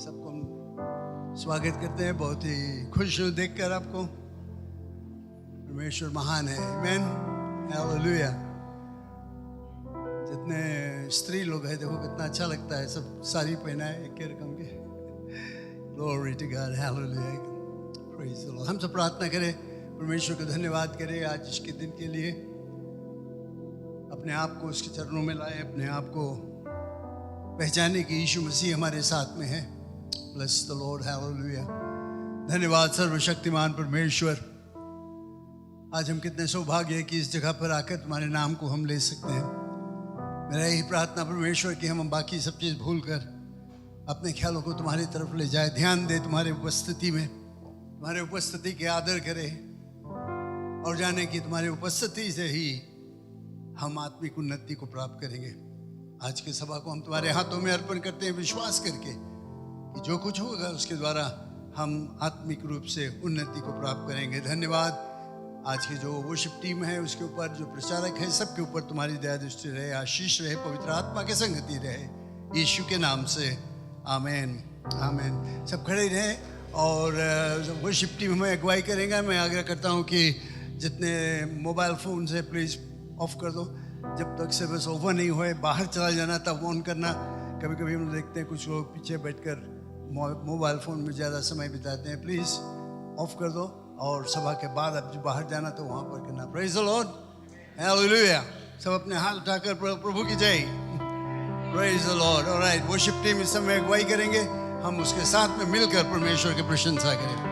सबको हम स्वागत करते हैं। बहुत ही खुश हूँ देखकर आपको। परमेश्वर महान है। आमीन, हालेलुया। जितने स्त्री लोग हैं देखो कितना अच्छा लगता है, सब साड़ी पहना है एक रकम के। Glory to God, hallelujah, praise the Lord. हम सब प्रार्थना करें, परमेश्वर को धन्यवाद करें आज के दिन के लिए। अपने आप को उसके चरणों में लाएं, अपने आप को पहचाने कि यीशु मसीह हमारे साथ में है। Bless the Lord, hallelujah. धन्यवाद सर्वशक्तिमान परमेश्वर। आज हम कितने सौभाग्य है कि इस जगह पर आकर तुम्हारे नाम को हम ले सकते हैं। मेरा यही प्रार्थना परमेश्वर कि हम बाकी सब चीज़ भूल कर अपने ख्यालों को तुम्हारी तरफ ले जाए, ध्यान दे तुम्हारे उपस्थिति में, तुम्हारे उपस्थिति के आदर करें और जाने कि तुम्हारी उपस्थिति से ही हम आत्मिक उन्नति को प्राप्त करेंगे। आज के सभा को हम तुम्हारे हाथों में अर्पण करते हैं, विश्वास करके कि जो कुछ होगा उसके द्वारा हम आत्मिक रूप से उन्नति को प्राप्त करेंगे। धन्यवाद। आज की जो वर्शिप टीम है उसके ऊपर, जो प्रचारक है, सबके ऊपर तुम्हारी दया दृष्टि रहे, आशीष रहे, पवित्र आत्मा की संगति रहे, यीशु के नाम से आमीन, आमीन। सब खड़े रहें और वर्शिप टीम हमें अगुवाई करेंगे। मैं आग्रह करता हूँ कि जितने मोबाइल फ़ोन से प्लीज़ ऑफ कर दो, जब तक सर्विस ओवर नहीं होए। बाहर चला जाना तब ऑन करना। कभी कभी हम देखते हैं कुछ लोग पीछे बैठकर मोबाइल फ़ोन में ज़्यादा समय बिताते हैं। प्लीज़ ऑफ कर दो और सभा के बाद अब जो बाहर जाना तो वहाँ पर करना। Praise the Lord, hallelujah. सब अपने हाथ उठाकर प्रभु की जय। Praise the Lord. Alright, worship team इस समय अगुवाई करेंगे, हम उसके साथ में मिलकर परमेश्वर की प्रशंसा करें।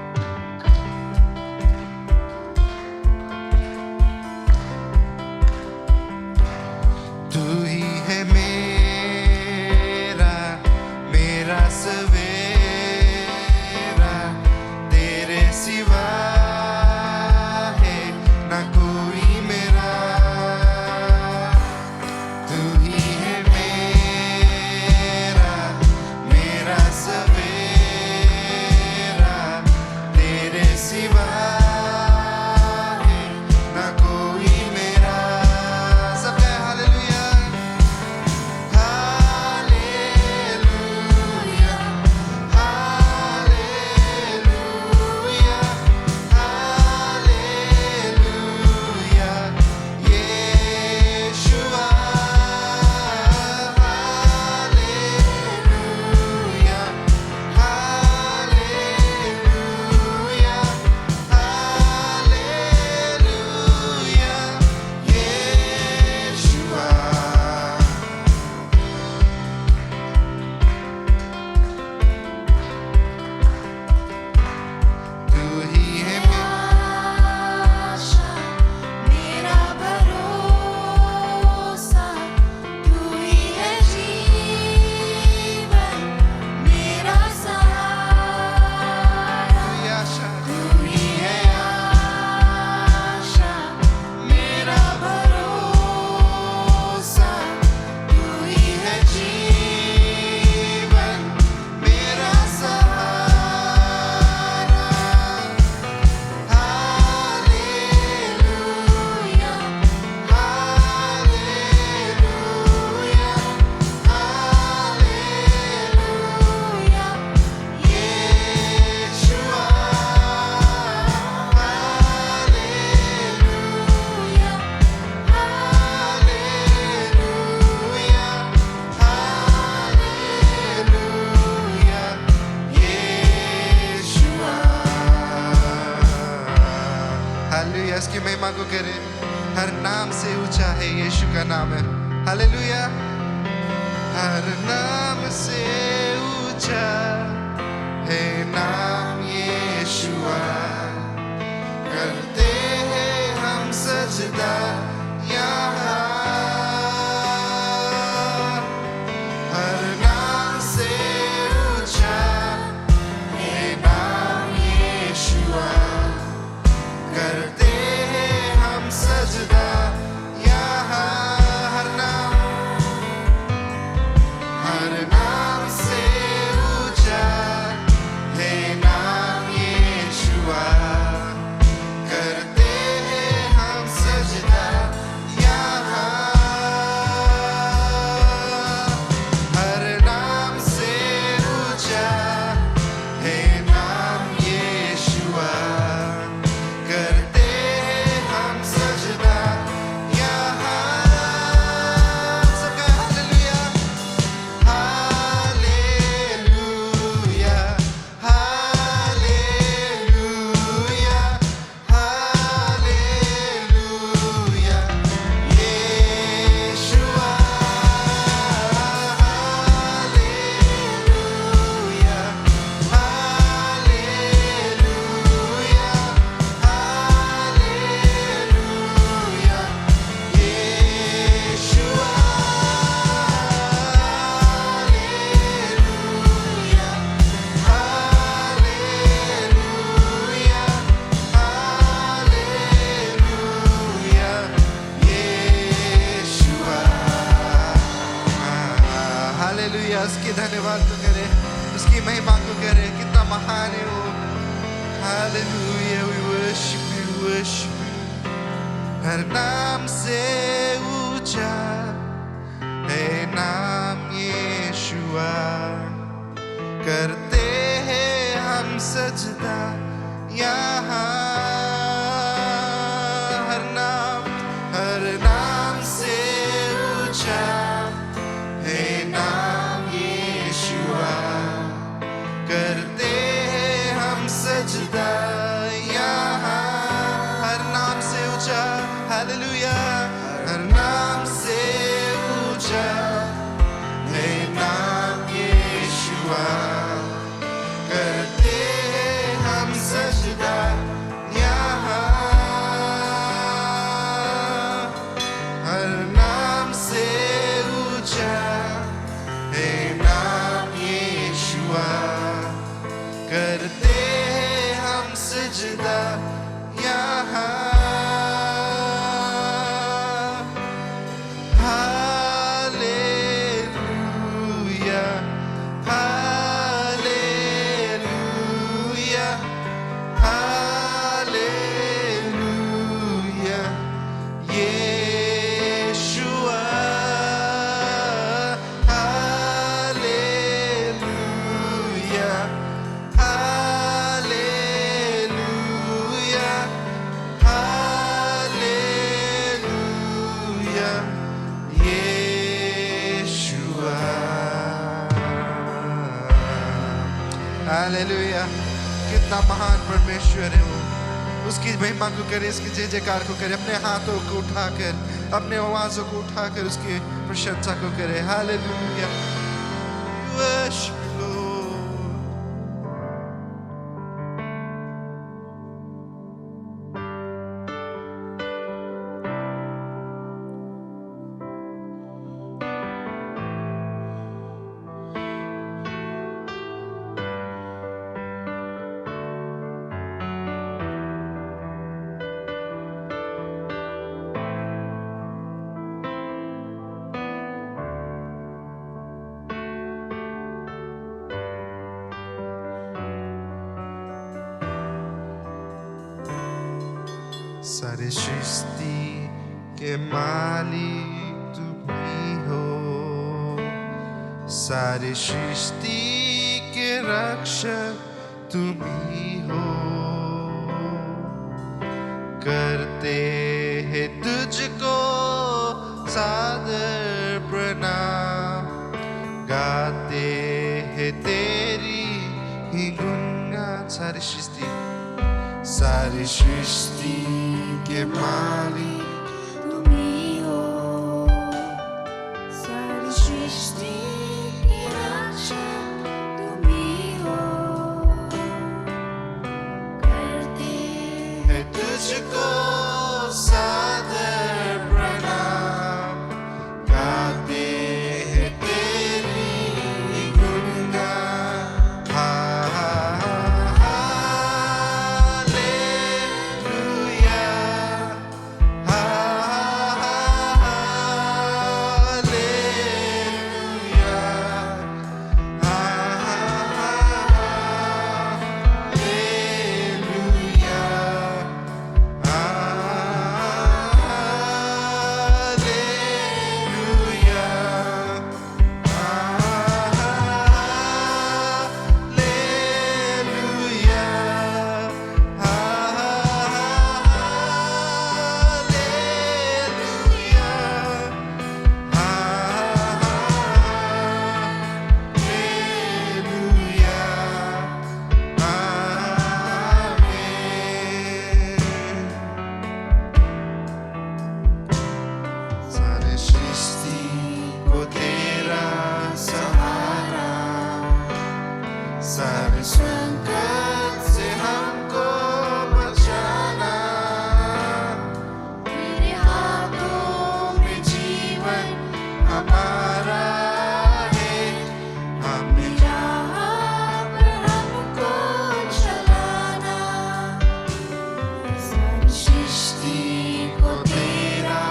हर नाम से ऊंचा है यीशु का नाम है। हालेलुया। हर नाम से ऊंचा है नाम यीशुआ। करते हैं हम सजदा यहाँ। हर नाम से ऊंचा है नाम यीशुआ। करते सजदा यहाँ। हर नाम से करें, कितना महान है वो। Hallelujah, we worship you, worship you. हर नाम से ऊंचा है नाम यीशुआ, करते हैं हम सजदा यहाँ। हर नाम से ऊंचा है नाम यीशुआ, करते हैं हम सजदा यहाँ। हर नाम से ऊंचा, हालेलुया। हर नाम से ऊंचा है नाम यीशुआ, करते हैं हम सजदा यहाँ। हर नाम से ऊंचा है नाम यीशुआ, करते हैं हम सजदा यहाँ। Hallelujah, hallelujah, hallelujah, Yeshua. Hallelujah, hallelujah, hallelujah, Yeshua. Hallelujah, कितना महान परमेश्वर है वो। उसकी महिमा को करे, इसकी जय जयकार को करे, अपने हाथों को उठाकर, अपने आवाजों को उठाकर उसकी प्रशंसा को करे। Hallelujah, worship you, Lord. सारे सृष्टि के मालिक तुम ही हो, सारे सृष्टि के रक्षक तुम ही हो। करते हैं तुझको सादर प्रणाम, गाते हैं तेरी ही गुणगान। सारी सृष्टि के मालिक तुम ही हो, सारी सृष्टि के रक्षक तुम ही हो। करते है तुझको सादर प्रणाम, गाते हैं तेरी गुणगान। हालेलुया, सारे संकट से हमको बचाना, तेरे हाथों में जीवन हमारा है, हमें राह पर हमको चलाना। सारी सृष्टि को तेरा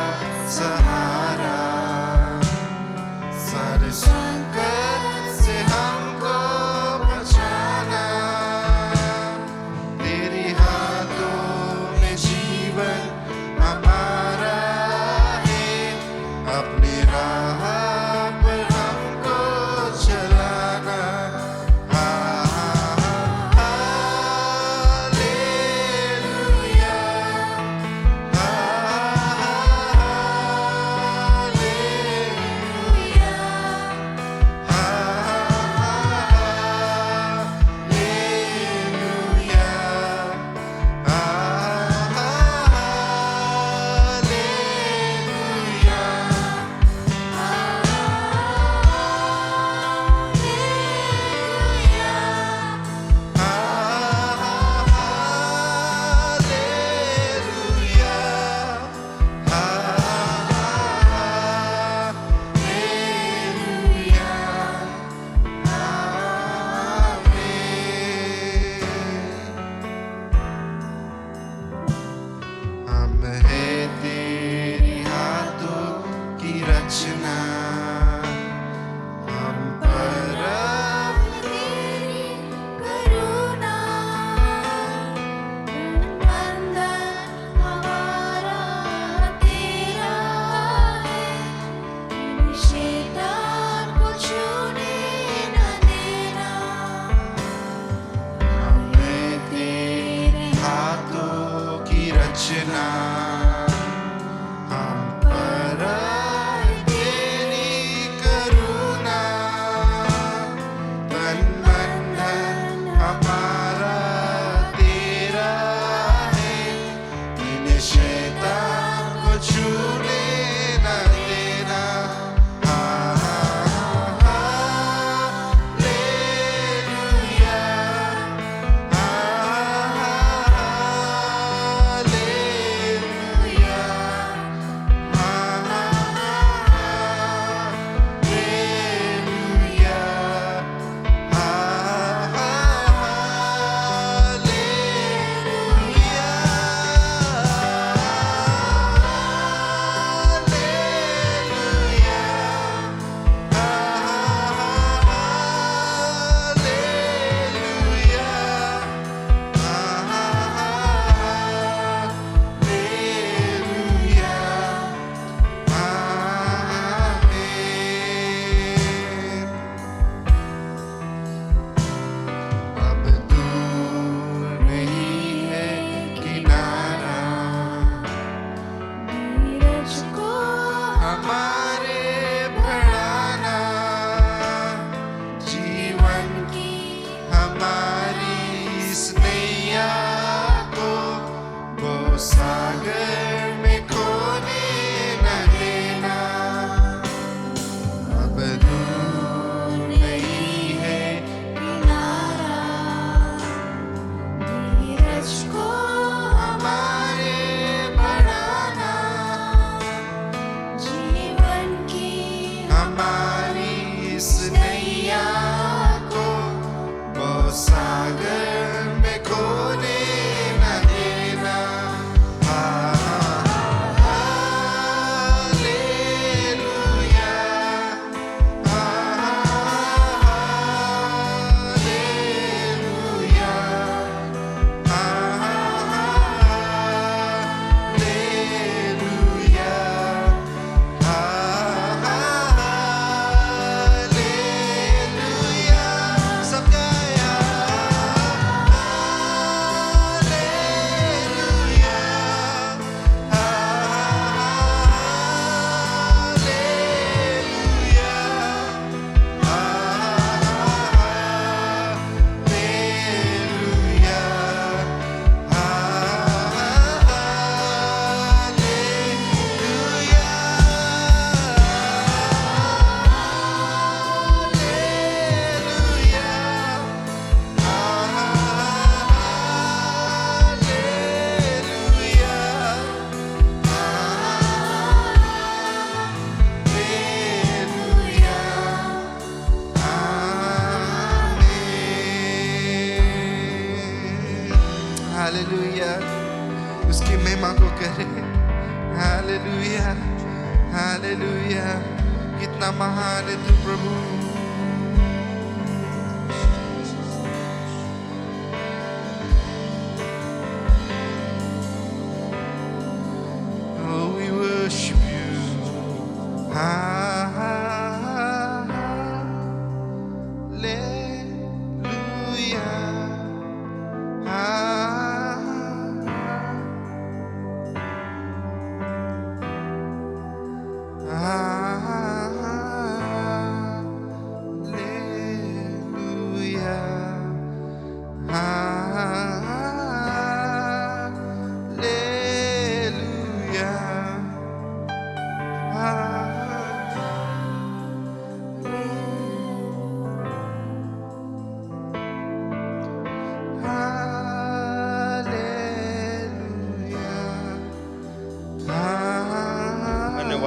सहारा, सारे संकट से हमको बचाना। हालेलुया उसकी महिमा को करे हालेलुया हालेलुया कितना महान है तू प्रभु Oh we worship you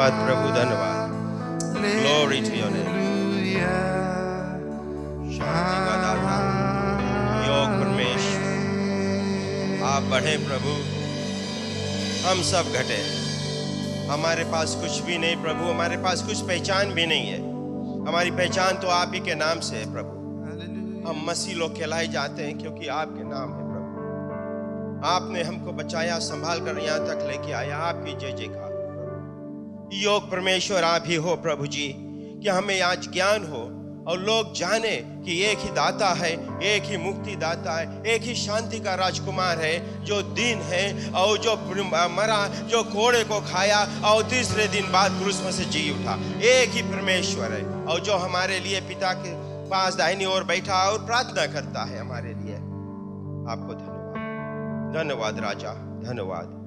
धन्यवाद प्रभु धन्यवाद Glory to your name. शांति का दाता योग परमेश्वर आप बढ़े प्रभु हम सब घटे हमारे पास कुछ भी नहीं प्रभु हमारे पास कुछ पहचान भी नहीं है हमारी पहचान तो आप ही के नाम से है प्रभु हम मसीह लोग कहलाए जाते हैं क्योंकि आपके नाम है प्रभु आपने हमको बचाया संभाल कर यहाँ तक लेके आया आपकी जय जयकार योग परमेश्वर आप ही हो प्रभु जी कि हमें आज ज्ञान हो और लोग जाने कि एक ही दाता है एक ही मुक्ति दाता है एक ही शांति का राजकुमार है जो दिन है और जो मरा जो कोड़े को खाया और तीसरे दिन बाद क्रूस में से जी उठा एक ही परमेश्वर है और जो हमारे लिए पिता के पास दाहिनी ओर बैठा और प्रार्थना करता है हमारे लिए आपको धन्यवाद धन्यवाद राजा धन्यवाद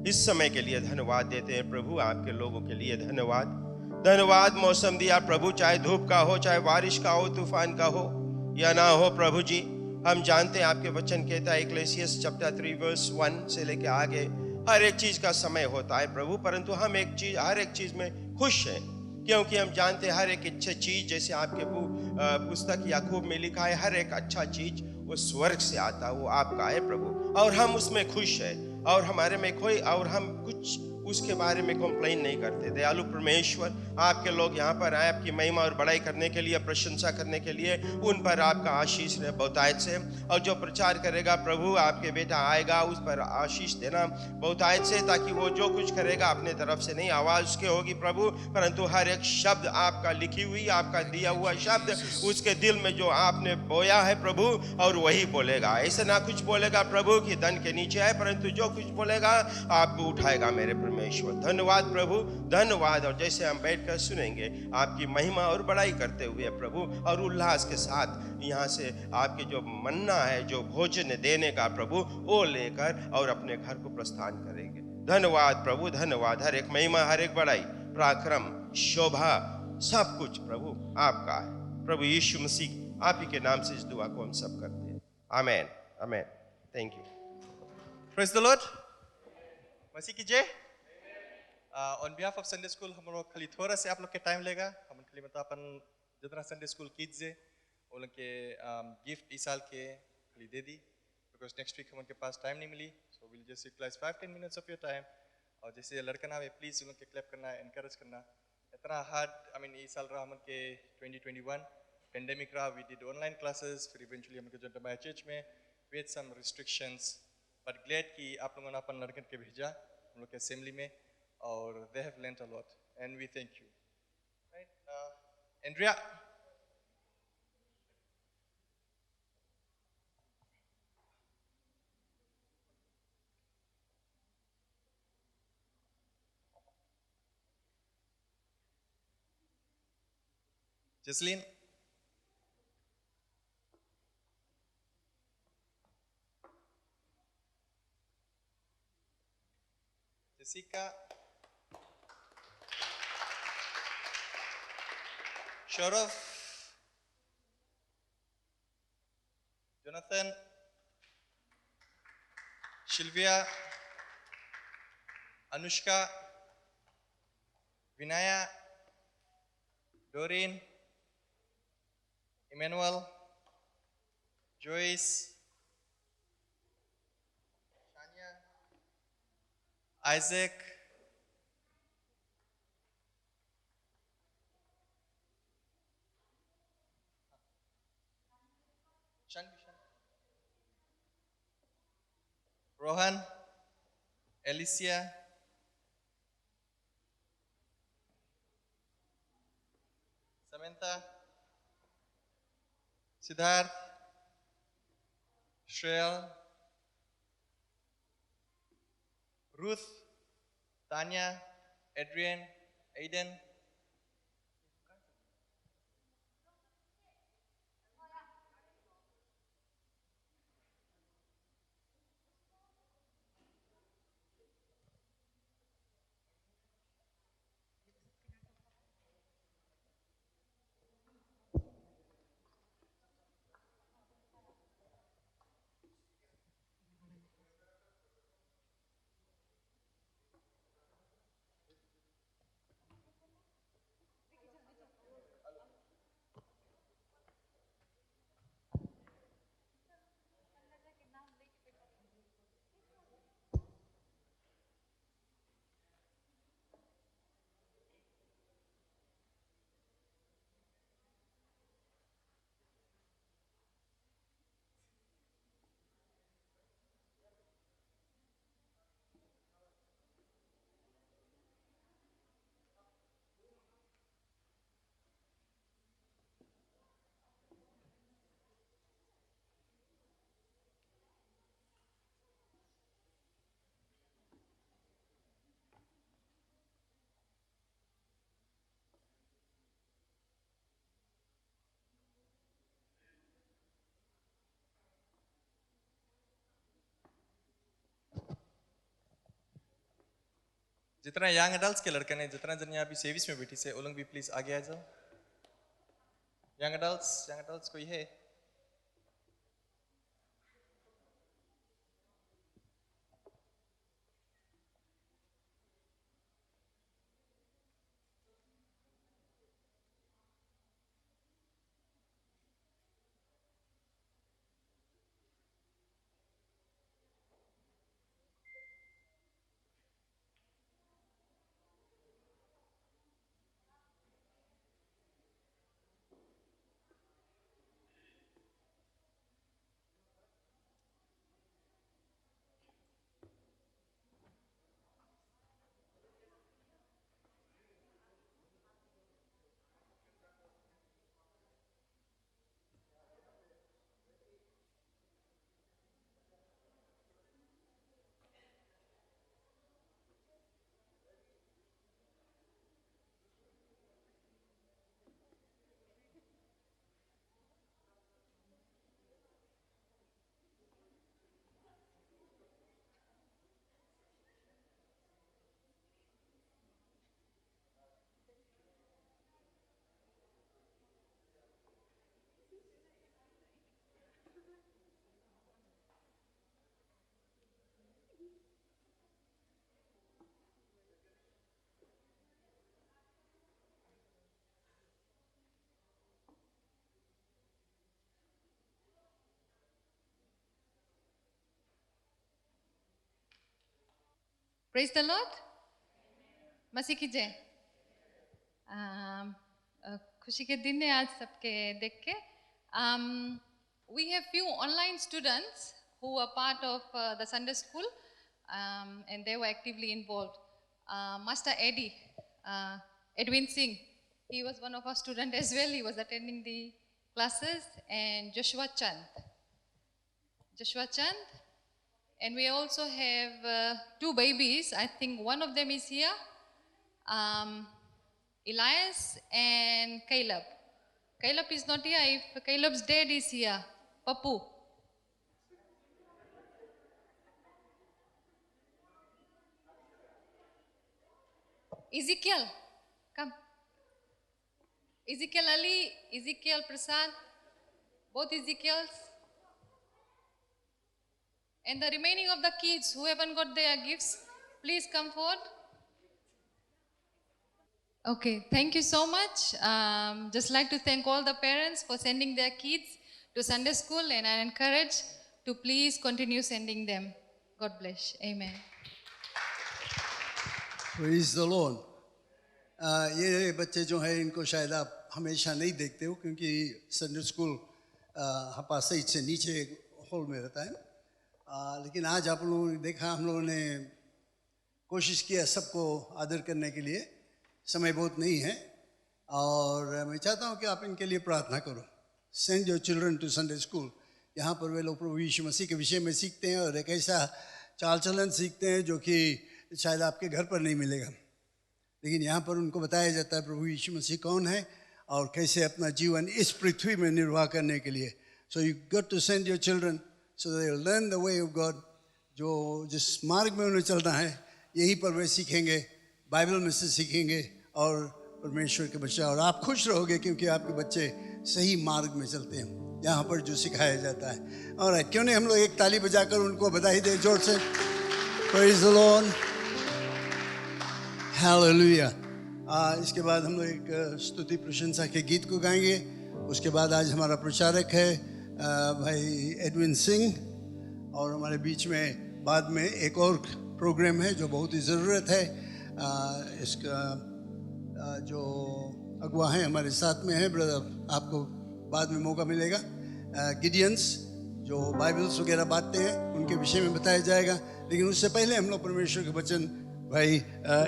इस समय के लिए धन्यवाद देते हैं प्रभु आपके लोगों के लिए धन्यवाद धन्यवाद मौसम दिया प्रभु चाहे धूप का हो चाहे बारिश का हो तूफान का हो या ना हो प्रभु जी हम जानते हैं आपके वचन कहता है इक्लेसियस चैप्टर 3 वर्स 1 से लेके आगे हर एक चीज का समय होता है प्रभु परंतु हम हर एक चीज में खुश हैं क्योंकि हम जानते हैं हर एक अच्छी चीज जैसे आपके पुस्तक याकूब में लिखा है हर एक अच्छा चीज वो स्वर्ग से आता वो आपका है प्रभु और हम उसमें खुश हैं और हमारे में कोई और हम कुछ उसके बारे में कंप्लेन नहीं करते दयालु परमेश्वर आपके लोग यहाँ पर आए आपकी महिमा और बड़ाई करने के लिए प्रशंसा करने के लिए उन पर आपका आशीष रहे बहुतायत से और जो प्रचार करेगा प्रभु आपके बेटा आएगा उस पर आशीष देना बहुतायत से ताकि वो जो कुछ करेगा अपने तरफ से नहीं आवाज़ उसके होगी प्रभु परंतु हर एक शब्द आपका लिखी हुई आपका दिया हुआ शब्द उसके दिल में जो आपने बोया है प्रभु और वही बोलेगा ऐसा ना कुछ बोलेगा प्रभु कि धन के नीचे है परंतु जो कुछ बोलेगा आपको उठाएगा मेरे परमेश्वर धन्यवाद प्रभु धन्यवाद और जैसे हम बैठकर सुनेंगे आपकी महिमा और बड़ाई करते हुए प्रभु और उल्लास के साथ यहाँ से आपके जो मन्ना है जो भोजन देने का प्रभु वो लेकर और अपने घर को प्रस्थान करेंगे धन्यवाद प्रभु धन्यवाद हर एक महिमा हर एक बड़ाई पराक्रम शोभा सब कुछ प्रभु आपका है प्रभु यीशु मसीह आप ही के नाम से इस दुआ को हम सब करते हैं amen amen thank you praise the Lord मसीह की जय on behalf of Sunday school हम लोग खाली थोड़ा से आप लोग के टाइम लेगा हम खाली मतलब अपन जितना संडे स्कूल किड्स है उन लोग के गिफ्ट इस साल के खाली दे दी बिकॉज नेक्स्ट वीक हम उनके पास टाइम नहीं मिली so will just utilize 5-10 minutes of your time और जैसे लड़का ना है प्लीज़ उन लोग के क्लैप करना एनकरेज करना इतना हार्ड आई मीन इस साल रहा हम के 2021 पेंडेमिक रहा वी डिड ऑनलाइन क्लासेस फिर इवेंचुअली हम जो माय चर्च में with some restrictions but glad कि आप लोगों ने अपन लड़कन के भेजा हम लोग के असेंबली में और they have learnt a lot and we thank you right Andrea Jasleen Jessica Sharath, Jonathan, Sylvia, Anushka, Vinaya, Doreen, Emmanuel, Joyce, Isaac, Rohan, Alicia, Samantha, Siddharth, Shreyal, Ruth, Tanya, Adrian, Aiden, जितना young adults के लड़के ने जितना जन यहाँ अभी service में बैठी से वो लोग भी प्लीज आगे आ जाओ. यंग एडल्ट्स कोई है? Praise the Lord. मसीह की जय. खुशी के दिन है आज सबके देख के. We have few online students who are part of the Sunday school and they were actively involved. Master Eddie, Edwin Singh, he was one of our students as well. He was attending the classes, and Joshua Chand. And we also have two babies. I think one of them is here, Elias and Caleb. Caleb is not here. If Caleb's dad is here, Papu. Ezekiel, come. Ezekiel Ali, Ezekiel Prasad, both Ezekiels. And the remaining of the kids who haven't got their gifts, please come forward. Okay, thank you so much. Just like to thank all the parents for sending their kids to Sunday school, and I encourage to please continue sending them. God bless. Amen. Praise the Lord. ये बच्चे जो हैं इनको शायद आप हमेशा नहीं देखते हो क्योंकि संडे स्कूल हपासईट से नीचे हॉल में रहता है। लेकिन आज आप लोगों ने देखा, हम लोगों ने कोशिश किया सबको आदर करने के लिए। समय बहुत नहीं है और मैं चाहता हूँ कि आप इनके लिए प्रार्थना करो। Send your children to Sunday school. यहाँ पर वे लोग प्रभु यीशु मसीह के विषय में सीखते हैं और एक ऐसा चाल चलन सीखते हैं जो कि शायद आपके घर पर नहीं मिलेगा, लेकिन यहाँ पर उनको बताया जाता है प्रभु यीशु मसीह कौन है और कैसे अपना जीवन इस पृथ्वी में निर्वाह करने के लिए। So you got to send your children so they will learn the way of God. जो जिस मार्ग में उन्हें चलना है यहीं पर वे सीखेंगे, बाइबल में से सीखेंगे और परमेश्वर के बच्चे। और आप खुश रहोगे क्योंकि आपके बच्चे सही मार्ग में चलते हैं यहाँ पर जो सिखाया जाता है। और क्यों नहीं हम लोग एक ताली बजाकर उनको बधाई दें जोर से। Praise the Lord, hallelujah. इसके बाद हम लोग एक स्तुति प्रशंसा के गीत को गाएंगे। उसके बाद आज हमारा प्रचारक है भाई एडविन सिंह, और हमारे बीच में बाद में एक और प्रोग्राम है जो बहुत ही ज़रूरत है। इसका जो अगुवा हैं हमारे साथ में है ब्रदर, आपको बाद में मौका मिलेगा। गिडियंस जो बाइबल्स वगैरह बांटते हैं उनके विषय में बताया जाएगा, लेकिन उससे पहले हम लोग परमेश्वर के वचन भाई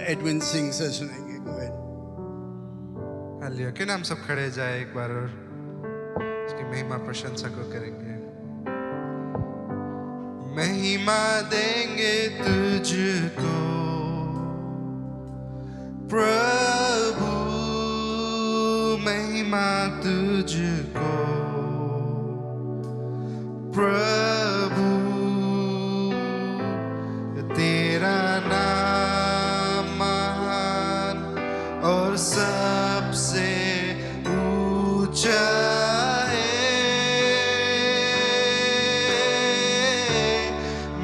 एडविन सिंह से सुनेंगे। हालेलुया। क्यों ना हम सब खड़े जाए एक बार और उसकी महिमा प्रशंसा को करेंगे। महिमा देंगे तुझको प्रभु, महिमा तुझको प्रभु, तेरा नाम महान और सबसे ऊंचा है।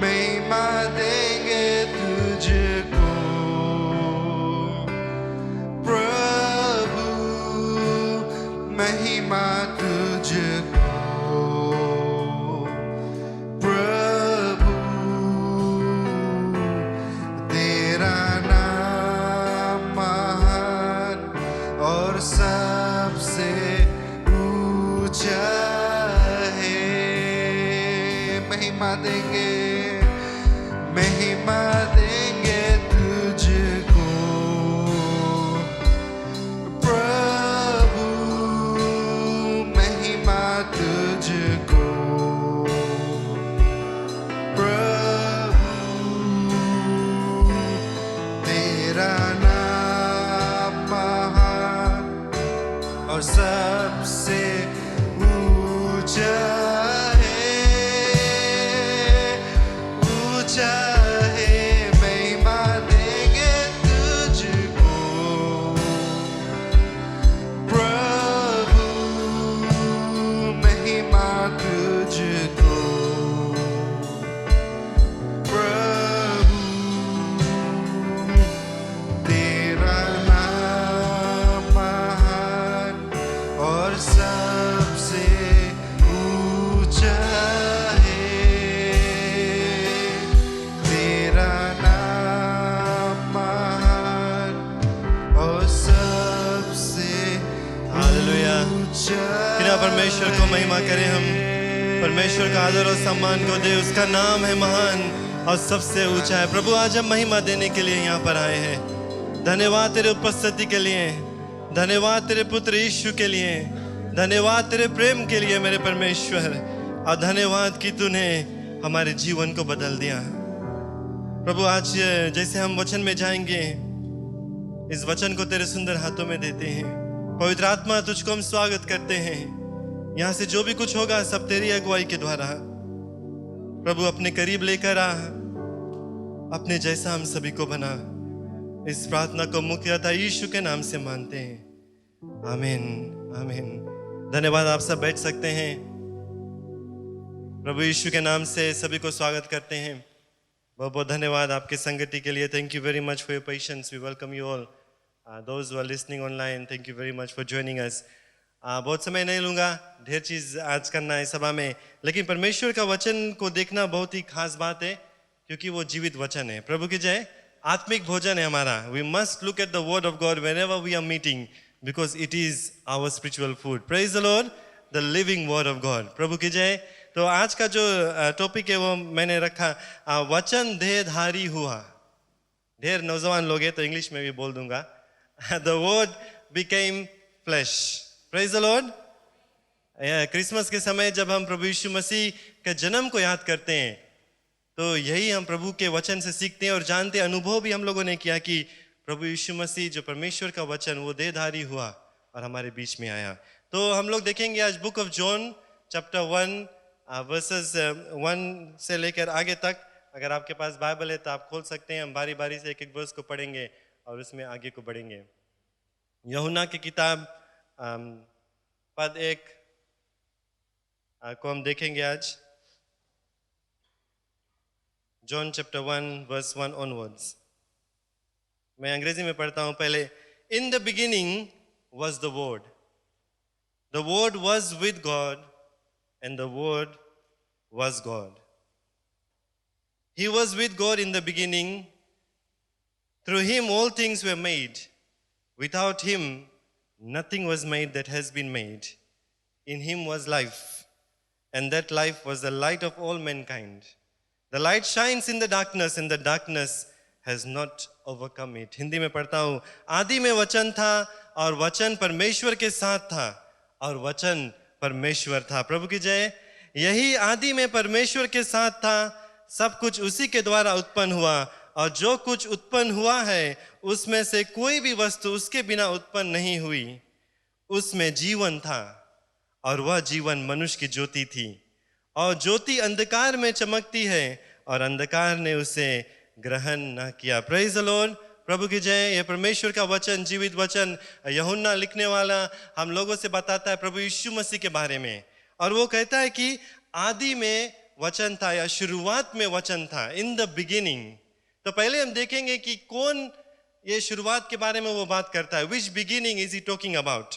महिमा देंगे तुझको प्रभु, महिमा तुझको प्रभु, तेरा नाम महान और सबसे ऊंचा है। महिमा देंगे, महिमा देंगे तुझको प्रभु, महिमा तुझको प्रभु, तेरा नाम महान और सबसे ऊंचा है, ऊंचा है। महिमा देंगे तुझको प्रभु, महिमा तुझको प्रभु, तेरा नाम महान और सबसे ऊंचा है, तेरा नाम महान और सबसे हालेलुया। ऊंचा बिना परमेश्वर को महिमा करें हम, परमेश्वर का आदर और सम्मान को दे। उसका नाम है महान और सबसे ऊंचा है। प्रभु आज हम महिमा देने के लिए यहाँ पर आए हैं। धन्यवाद तेरे उपस्थिति के लिए, धन्यवाद तेरे पुत्र यीशु के लिए, धन्यवाद तेरे प्रेम के लिए मेरे परमेश्वर, और धन्यवाद कि तूने हमारे जीवन को बदल दिया। प्रभु आज जैसे हम वचन में जाएंगे, इस वचन को तेरे सुंदर हाथों में देते हैं। पवित्र आत्मा तुझको हम स्वागत करते हैं। यहाँ से जो भी कुछ होगा सब तेरी अगुवाई के द्वारा। प्रभु अपने करीब लेकर आ, अपने जैसा हम सभी को बना। इस प्रार्थना को मुख्यतः यीशु के नाम से मानते हैं, आमीन आमीन। धन्यवाद, आप सब बैठ सकते हैं। प्रभु यीशु के नाम से सभी को स्वागत करते हैं। बहुत बहुत धन्यवाद आपके संगति के लिए। Thank you very much for your patience. We welcome you all. Those who are listening online, thank you very much for joining us. बहुत समय नहीं लूँगा, ढेर चीज़ आज करना है सभा में, लेकिन परमेश्वर का वचन को देखना बहुत ही खास बात है क्योंकि वो जीवित वचन है। प्रभु की जय। आत्मिक भोजन है हमारा. We must look at the word of God whenever we are meeting because it is our spiritual food. Praise the Lord, the living word of God. प्रभु की जय. तो आज का जो टॉपिक है वो मैंने रखा वचन देहधारी हुआ. ढेर नौजवान लोग हैं तो इंग्लिश में भी बोल दूंगा. The word became flesh. Praise the Lord. Christmas के समय जब हम प्रभु यीशु मसीह के जन्म को याद करते हैं तो यही हम प्रभु के वचन से सीखते हैं और जानते हैं. अनुभव भी हम लोगों ने किया कि प्रभु यीशु मसीह जो परमेश्वर का वचन वो देहधारी हुआ और हमारे बीच में आया. तो हम लोग देखेंगे आज book of John chapter 1 versus 1 से लेकर आगे तक. अगर आपके पास बाइबल है तो आप खोल सकते हैं. हम बारी बारी से एक एक वर्स को पढ़ेंगे और उसमें आगे को बढ़ेंगे. यूहन्ना की किताब पद 1 को हम देखेंगे आज. John chapter 1 verse 1 onwards. मैं अंग्रेजी में पढ़ता हूं पहले. In the beginning was the word. The word was with God and the word was God. He was with God in the beginning. Through him all things were made. Without him nothing was made that has been made. In him was life, and that life was the light of all mankind. The light shines in the darkness, and the darkness has not overcome it. Hindi में पढ़ता हूँ. आदि में वचन था और वचन परमेश्वर के साथ था और वचन परमेश्वर था. प्रभु की जय. यही आदि में परमेश्वर के साथ था. सब कुछ उसी के द्वारा उत्पन्न हुआ और जो कुछ उत्पन्न हुआ है उसमें से कोई भी वस्तु उसके बिना उत्पन्न नहीं हुई. उसमें जीवन था और वह जीवन मनुष्य की ज्योति थी. और ज्योति अंधकार में चमकती है और अंधकार ने उसे ग्रहण न किया. Praise the Lord. प्रभु की जय. ये परमेश्वर का वचन, जीवित वचन, यूहन्ना लिखने वाला हम लोगों से बताता है प्रभु यीशु मसीह के बारे में. और वो कहता है कि आदि में वचन था या शुरुआत में वचन था. इन द बिगिनिंग. तो पहले हम देखेंगे कि कौन ये शुरुआत के बारे में वो बात करता है. Which beginning is he talking about?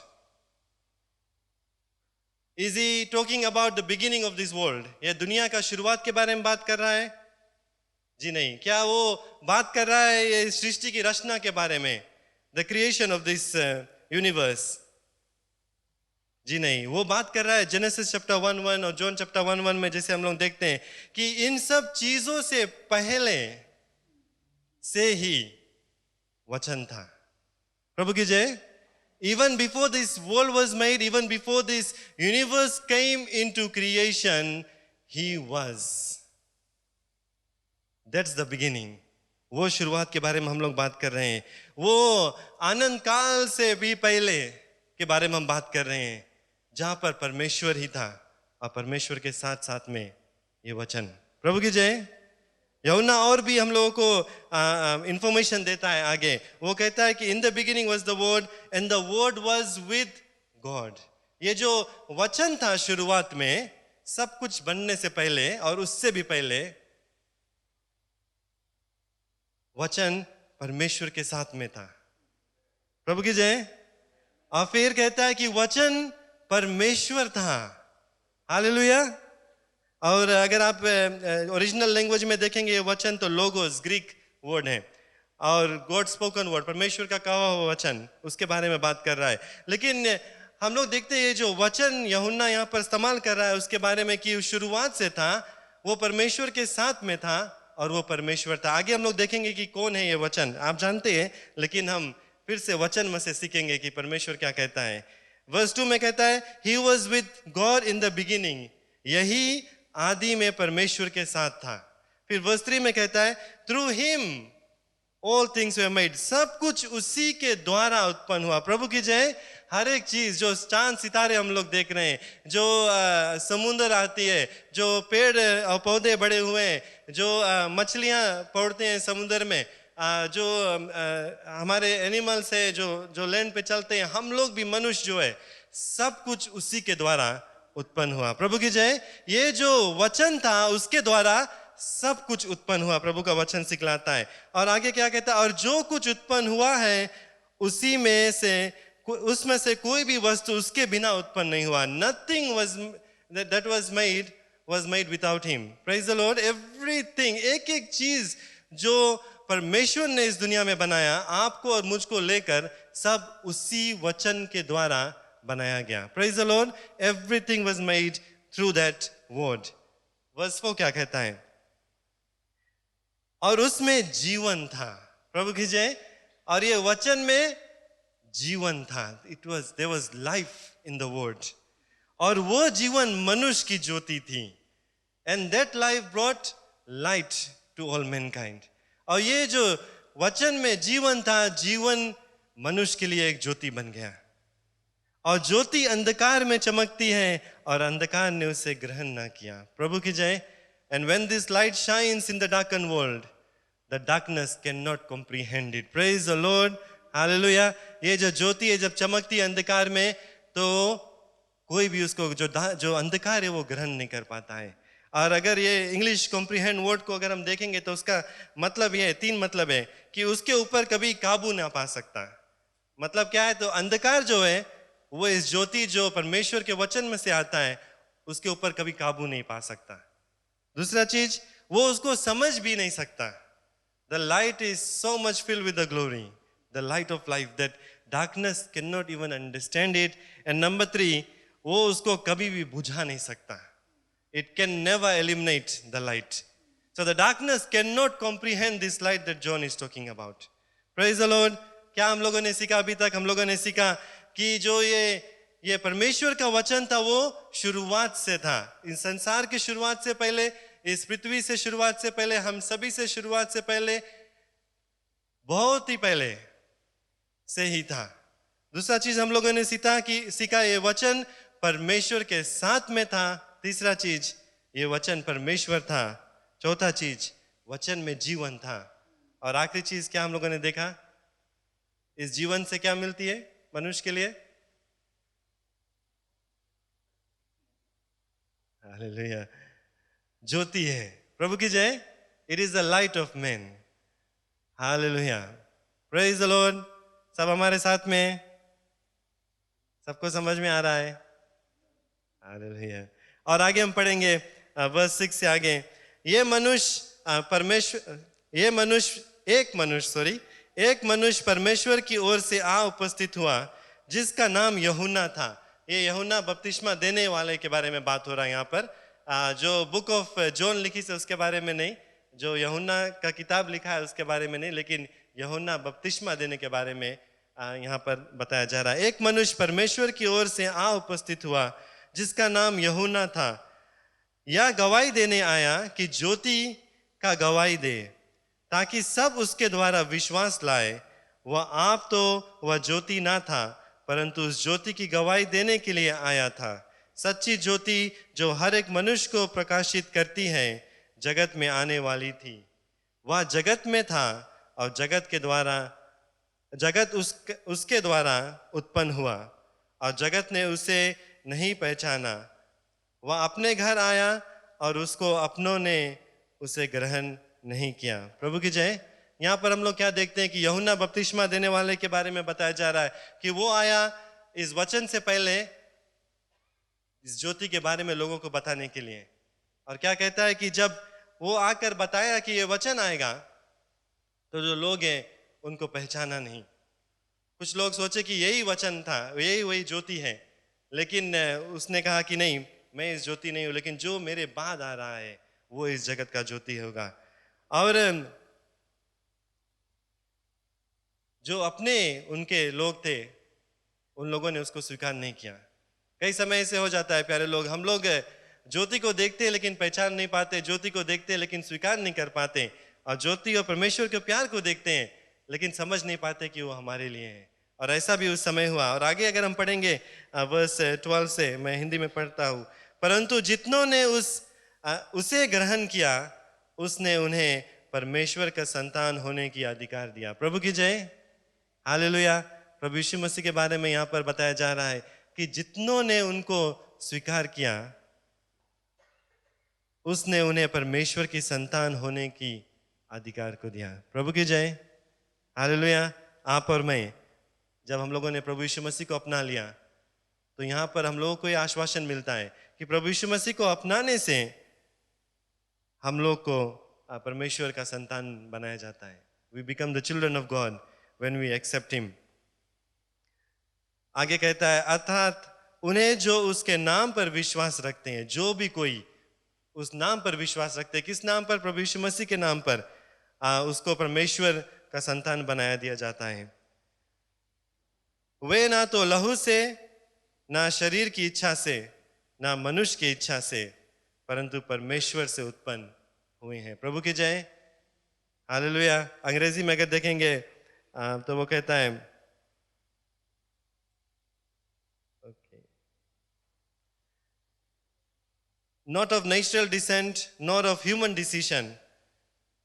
Is he talking about the beginning of this world? ये दुनिया का शुरुआत के बारे में बात कर रहा है? जी नहीं. क्या वो बात कर रहा है ये सृष्टि की रचना के बारे में? The creation of this universe? जी नहीं. वो बात कर रहा है जेनेसिस चैप्टर 1:1 और जॉन चैप्टर 1:1 में जैसे हम लोग देखते हैं कि इन सब चीजों से पहले से ही वचन था. प्रभु की जय. Even before this world was made, even before this universe came into creation, he was. That's the beginning. वो शुरुआत के बारे में हम लोग बात कर रहे हैं. वो आनंद काल से भी पहले के बारे में हम बात कर रहे हैं जहां पर परमेश्वर ही था और परमेश्वर के साथ साथ में ये वचन. प्रभु की जय. यूहन्ना और भी हम लोगों को इंफॉर्मेशन देता है आगे. वो कहता है कि इन the beginning was the word and the word was with God. ये जो वचन था शुरुआत में, सब कुछ बनने से पहले और उससे भी पहले वचन परमेश्वर के साथ में था. प्रभु की जय. और फिर कहता है कि वचन परमेश्वर था. हालेलुया. और अगर आप ओरिजिनल लैंग्वेज में देखेंगे ये वचन तो लोगोस ग्रीक वर्ड है और गॉड स्पोकन वर्ड, परमेश्वर का कहा हुआ वचन, उसके बारे में बात कर रहा है. लेकिन हम लोग देखते हैं ये जो वचन यूहन्ना यहाँ पर इस्तेमाल कर रहा है उसके बारे में कि शुरुआत से था, वो परमेश्वर के साथ में था और वो परमेश्वर था. आगे हम लोग देखेंगे कि कौन है ये वचन. आप जानते हैं लेकिन हम फिर से वचन में से सीखेंगे कि परमेश्वर क्या कहता है. वर्स 2 में कहता है he was with God in the beginning. यही आदि में परमेश्वर के साथ था. फिर वर्स 3 में कहता है through him all things were made. सब कुछ उसी के द्वारा उत्पन्न हुआ. प्रभु की जय. हर एक चीज, जो चांद सितारे हम लोग देख रहे हैं, जो समुद्र आती है, जो पेड़ और पौधे बड़े हुए हैं, जो मछलियां पौड़ते हैं समुद्र में, जो हमारे एनिमल्स है जो लैंड पे चलते हैं, हम लोग भी मनुष्य जो है, सब कुछ उसी के द्वारा उत्पन्न हुआ. प्रभु की जय. ये जो वचन था उसके द्वारा सब कुछ उत्पन्न हुआ. प्रभु का वचन सिखलाता है. और आगे क्या कहता है, और जो कुछ उत्पन्न हुआ है उसी में से, उसमें से कोई भी वस्तु उसके बिना उत्पन्न नहीं हुआ. Nothing that was made without him. Praise the Lord. Everything, एक एक चीज जो परमेश्वर ने इस दुनिया में बनाया, आपको और मुझको लेकर, सब उसी वचन के द्वारा बनाया गया. Praise the Lord. Everything was made through that word. Verse 4 क्या कहता है? और उसमें जीवन था. प्रभु की जय. और ये वचन में जीवन था. There was life in the word. और वो जीवन मनुष्य की ज्योति थी. And that life brought light to all mankind. और ये जो वचन में जीवन था, जीवन मनुष्य के लिए एक ज्योति बन गया. और ज्योति अंधकार में चमकती है और अंधकार ने उसे ग्रहण ना किया. प्रभु की जय. And when this light shines in the darkened world, the darkness cannot comprehend it. Praise the Lord. Hallelujah. ये जो ज्योति है जब चमकती है अंधकार में, तो कोई भी उसको जो अंधकार है वो ग्रहण नहीं कर पाता है. और अगर ये इंग्लिश कॉम्प्रीहेंड वर्ड को अगर हम देखेंगे तो उसका मतलब ये है, 3 मतलब है कि उसके ऊपर कभी काबू ना पा सकता. मतलब क्या है? तो अंधकार जो है वो इस ज्योति जो परमेश्वर के वचन में से आता है उसके ऊपर कभी काबू नहीं पा सकता. दूसरा चीज, वो उसको समझ भी नहीं सकता. The light is so much filled with the glory, the light of life, that darkness cannot even understand it. And number 3, वो उसको कभी भी बुझा नहीं सकता. It can never eliminate the light. So the darkness cannot comprehend this light that John is talking about. Praise the Lord. क्या हम लोगों ने सीखा अभी तक? हम लोगों ने सीखा कि जो ये परमेश्वर का वचन था वो शुरुआत से था. इस संसार की शुरुआत से पहले, इस पृथ्वी से शुरुआत से पहले, हम सभी से शुरुआत से पहले, बहुत ही पहले से ही था. दूसरा चीज हम लोगों ने सीखा ये वचन परमेश्वर के साथ में था. तीसरा चीज, ये वचन परमेश्वर था. चौथा चीज, वचन में जीवन था. और आखिरी चीज क्या हम लोगों ने देखा? इस जीवन से क्या मिलती है मनुष्य के लिए? हालेलुया. ज्योति है. प्रभु की जय. It is the light of man. Hallelujah. Praise the Lord. सब हमारे साथ में? सबको समझ में आ रहा है? हालेलुया. और आगे हम पढ़ेंगे वर्स 6 से आगे. एक मनुष्य परमेश्वर की ओर से आ उपस्थित हुआ जिसका नाम यूहन्ना था. ये यूहन्ना बपतिस्मा देने वाले के बारे में बात हो रहा है यहाँ पर. जो बुक ऑफ जॉन लिखी है उसके बारे में नहीं, जो यूहन्ना का किताब लिखा है उसके बारे में नहीं, लेकिन यूहन्ना बपतिस्मा देने के बारे में यहाँ पर बताया जा रहा है. एक मनुष्य परमेश्वर की ओर से आ उपस्थित हुआ जिसका नाम यूहन्ना था. यह गवाही देने आया कि ज्योति का गवाही दे ताकि सब उसके द्वारा विश्वास लाए. वह ज्योति ना था परंतु उस ज्योति की गवाही देने के लिए आया था. सच्ची ज्योति जो हर एक मनुष्य को प्रकाशित करती है जगत में आने वाली थी. वह जगत में था और जगत उसके द्वारा उत्पन्न हुआ और जगत ने उसे नहीं पहचाना. वह अपने घर आया और उसको अपनों ने उसे ग्रहण नहीं किया. प्रभु की जय. यहाँ पर हम लोग क्या देखते हैं कि यूहन्ना बपतिस्मा देने वाले के बारे में बताया जा रहा है कि वो आया इस वचन से पहले इस ज्योति के बारे में लोगों को बताने के लिए. और क्या कहता है कि जब वो आकर बताया कि ये वचन आएगा तो जो लोग हैं उनको पहचाना नहीं. कुछ लोग सोचे कि यही वचन था, यही वही ज्योति है, लेकिन उसने कहा कि नहीं, मैं इस ज्योति नहीं हूं, लेकिन जो मेरे बाद आ रहा है वो इस जगत का ज्योति होगा. और जो अपने उनके लोग थे उन लोगों ने उसको स्वीकार नहीं किया. कई समय ऐसे हो जाता है प्यारे लोग, हम लोग ज्योति को देखते हैं लेकिन पहचान नहीं पाते, ज्योति को देखते हैं लेकिन स्वीकार नहीं कर पाते, और ज्योति और परमेश्वर के प्यार को देखते हैं लेकिन समझ नहीं पाते कि वो हमारे लिए है. और ऐसा भी उस समय हुआ. और आगे अगर हम पढ़ेंगे वर्स 12 से, मैं हिंदी में पढ़ता हूँ. परंतु जितनों ने उसे ग्रहण किया उसने उन्हें परमेश्वर का संतान होने की अधिकार दिया. प्रभु की जय. हालेलुया. प्रभु यीशु मसीह के बारे में यहाँ पर बताया जा रहा है कि जितनों ने उनको स्वीकार किया उसने उन्हें परमेश्वर की संतान होने की अधिकार को दिया. प्रभु की जय. हालेलुया. आप और मैं जब हम लोगों ने प्रभु यीशु मसीह को अपना लिया तो यहाँ पर हम लोगों को ये आश्वासन मिलता है कि प्रभु यीशु मसीह को अपनाने से हम लोग को परमेश्वर का संतान बनाया जाता है. We become the children of God when we accept him. आगे कहता है अर्थात उन्हें जो उसके नाम पर विश्वास रखते हैं, जो भी कोई उस नाम पर विश्वास रखते हैं, किस नाम पर? प्रभु यीशु मसीह के नाम पर, उसको परमेश्वर का संतान बनाया दिया जाता है. वे ना तो लहू से, ना शरीर की इच्छा से, ना मनुष्य की इच्छा से, परंतु परमेश्वर से उत्पन्न हुए हैं. प्रभु की जय. हालेलुया. अंग्रेजी में अगर देखेंगे तो वो कहता है not of natural descent, nor of human decision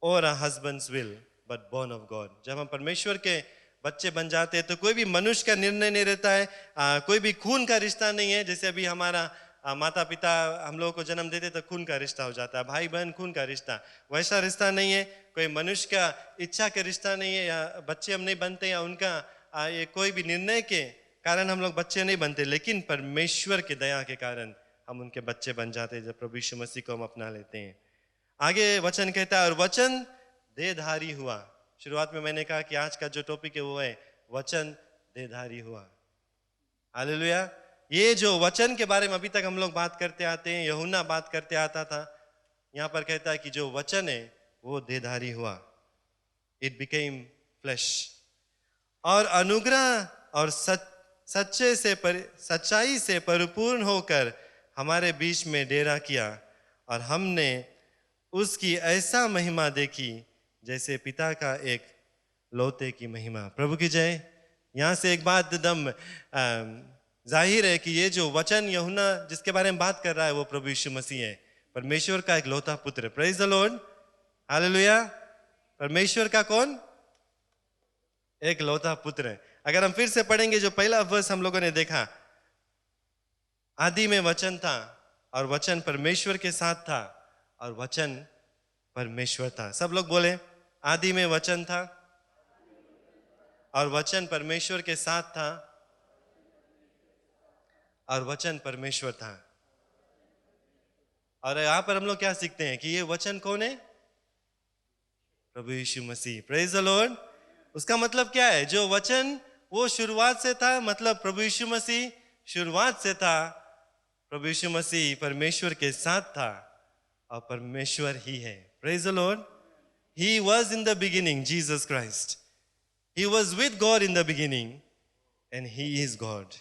or a husband's will, but born of God. जब हम परमेश्वर के बच्चे बन जाते हैं तो कोई भी मनुष्य का निर्णय नहीं रहता है, कोई भी खून का रिश्ता नहीं है. जैसे अभी हमारा माता पिता हम लोगों को जन्म देते तो खून का रिश्ता हो जाता है, भाई बहन खून का रिश्ता, वैसा रिश्ता नहीं है. कोई मनुष्य का इच्छा के रिश्ता नहीं है, या बच्चे हम नहीं बनते, या उनका ये कोई भी निर्णय के कारण हम लोग बच्चे नहीं बनते, लेकिन परमेश्वर के दया के कारण हम उनके बच्चे बन जाते हैं जब प्रभु यीशु मसीह को हम अपना लेते हैं. आगे वचन कहता है और वचन देहधारी हुआ. शुरुआत में मैंने कहा कि आज का जो टॉपिक है वो है वचन देहधारी हुआ. हालेलुया. ये जो वचन के बारे में अभी तक हम लोग बात करते आते हैं, यूहन्ना बात करते आता था, यहाँ पर कहता है कि जो वचन है वो देहधारी हुआ. It became flash. और अनुग्रह और सच्चाई से परिपूर्ण होकर हमारे बीच में डेरा किया, और हमने उसकी ऐसा महिमा देखी जैसे पिता का एक लौते की महिमा. प्रभु की जय. यहाँ से एक बात एकदम जाहिर है कि ये जो वचन यूहन्ना जिसके बारे में बात कर रहा है वो प्रभु यीशु मसीह है, परमेश्वर का एक लौता पुत्र. Praise the Lord. हालेलुया. परमेश्वर का कौन? एक लौता पुत्र है. अगर हम फिर से पढ़ेंगे जो पहला वर्स हम लोगों ने देखा, आदि में वचन था और वचन परमेश्वर के साथ था और वचन परमेश्वर था. सब लोग बोले आदि में वचन था और वचन परमेश्वर के साथ था और वचन परमेश्वर था. और यहाँ पर हम लोग क्या सीखते हैं कि ये वचन कौन है? प्रभु यीशु मसीह. Praise the Lord. उसका मतलब क्या है? जो वचन वो शुरुआत से था, मतलब प्रभु यीशु मसीह शुरुआत से था. प्रभु यीशु मसीह परमेश्वर के साथ था और परमेश्वर ही है. Praise the Lord. He was in the beginning, Jesus Christ. He was with God in the beginning and he is God.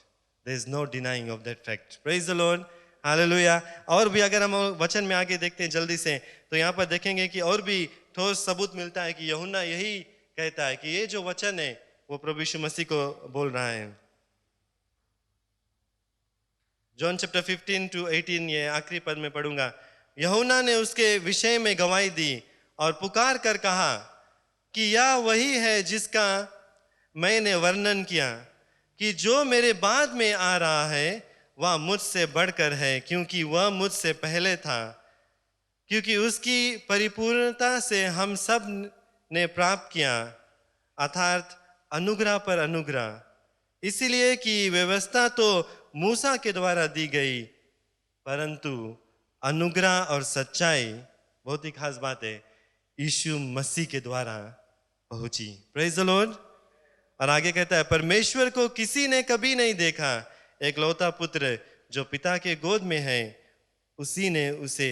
There is no denying of that fact. Praise the Lord. Hallelujah. और भी अगर हम वचन में आगे देखते हैं जल्दी से तो यहाँ पर देखेंगे कि और भी ठोस सबूत मिलता है कि यूहन्ना यही कहता है कि ये जो वचन है वो प्रभु यीशु मसीह को बोल रहा है. जॉन चैप्टर 15 to 18 ये आखिरी पद में पढ़ूंगा. यूहन्ना ने उसके विषय में गवाही दी और पुकार कर कहा कि यह वही है जिसका मैंने वर्णन किया कि जो मेरे बाद में आ रहा है वह मुझसे बढ़कर है, क्योंकि वह मुझसे पहले था. क्योंकि उसकी परिपूर्णता से हम सब ने प्राप्त किया, अर्थात अनुग्रह पर अनुग्रह. इसलिए कि व्यवस्था तो मूसा के द्वारा दी गई, परंतु अनुग्रह और सच्चाई, बहुत ही खास बात है, यीशु मसीह के द्वारा पहुंची. Praise the Lord. और आगे कहता है परमेश्वर को किसी ने कभी नहीं देखा, एक लौता पुत्र जो पिता के गोद में है उसी ने उसे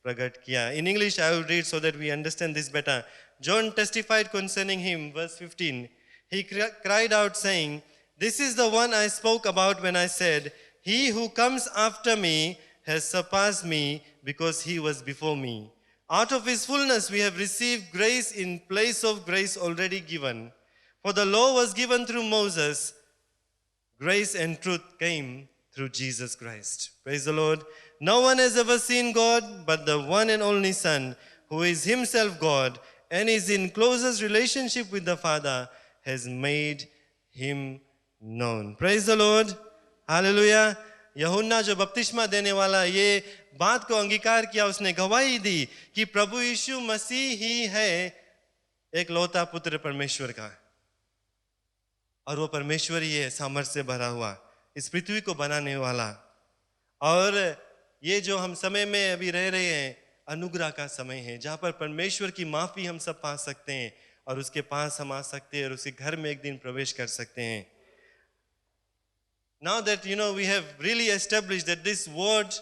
प्रकट किया. In English I will read so that we understand this better. John testified concerning him, verse 15. He cried out saying, "This is the one I spoke about when I said, he who comes after me has surpassed me because he was before me. Out of his fullness we have received grace in place of grace already given. For the law was given through Moses, grace and truth came through Jesus Christ." Praise the Lord. No one has ever seen God but the one and only Son, who is himself God and is in closest relationship with the Father, has made him known. Praise the Lord. Hallelujah. यूहन्ना जो बपतिस्मा देने वाला ये बात को अंगीकार किया, उसने गवाही दी कि प्रभु यीशु मसीह ही है एक लौता पुत्र परमेश्वर का, और वो परमेश्वर ही है सामर्थ्य से भरा हुआ, इस पृथ्वी को बनाने वाला. और ये जो हम समय में अभी रह रहे हैं, अनुग्रह का समय है, जहाँ पर परमेश्वर की माफ़ी हम सब पा सकते हैं और उसके पास हम आ सकते हैं और उसके घर में एक दिन प्रवेश कर सकते हैं. Now that we have really established that this word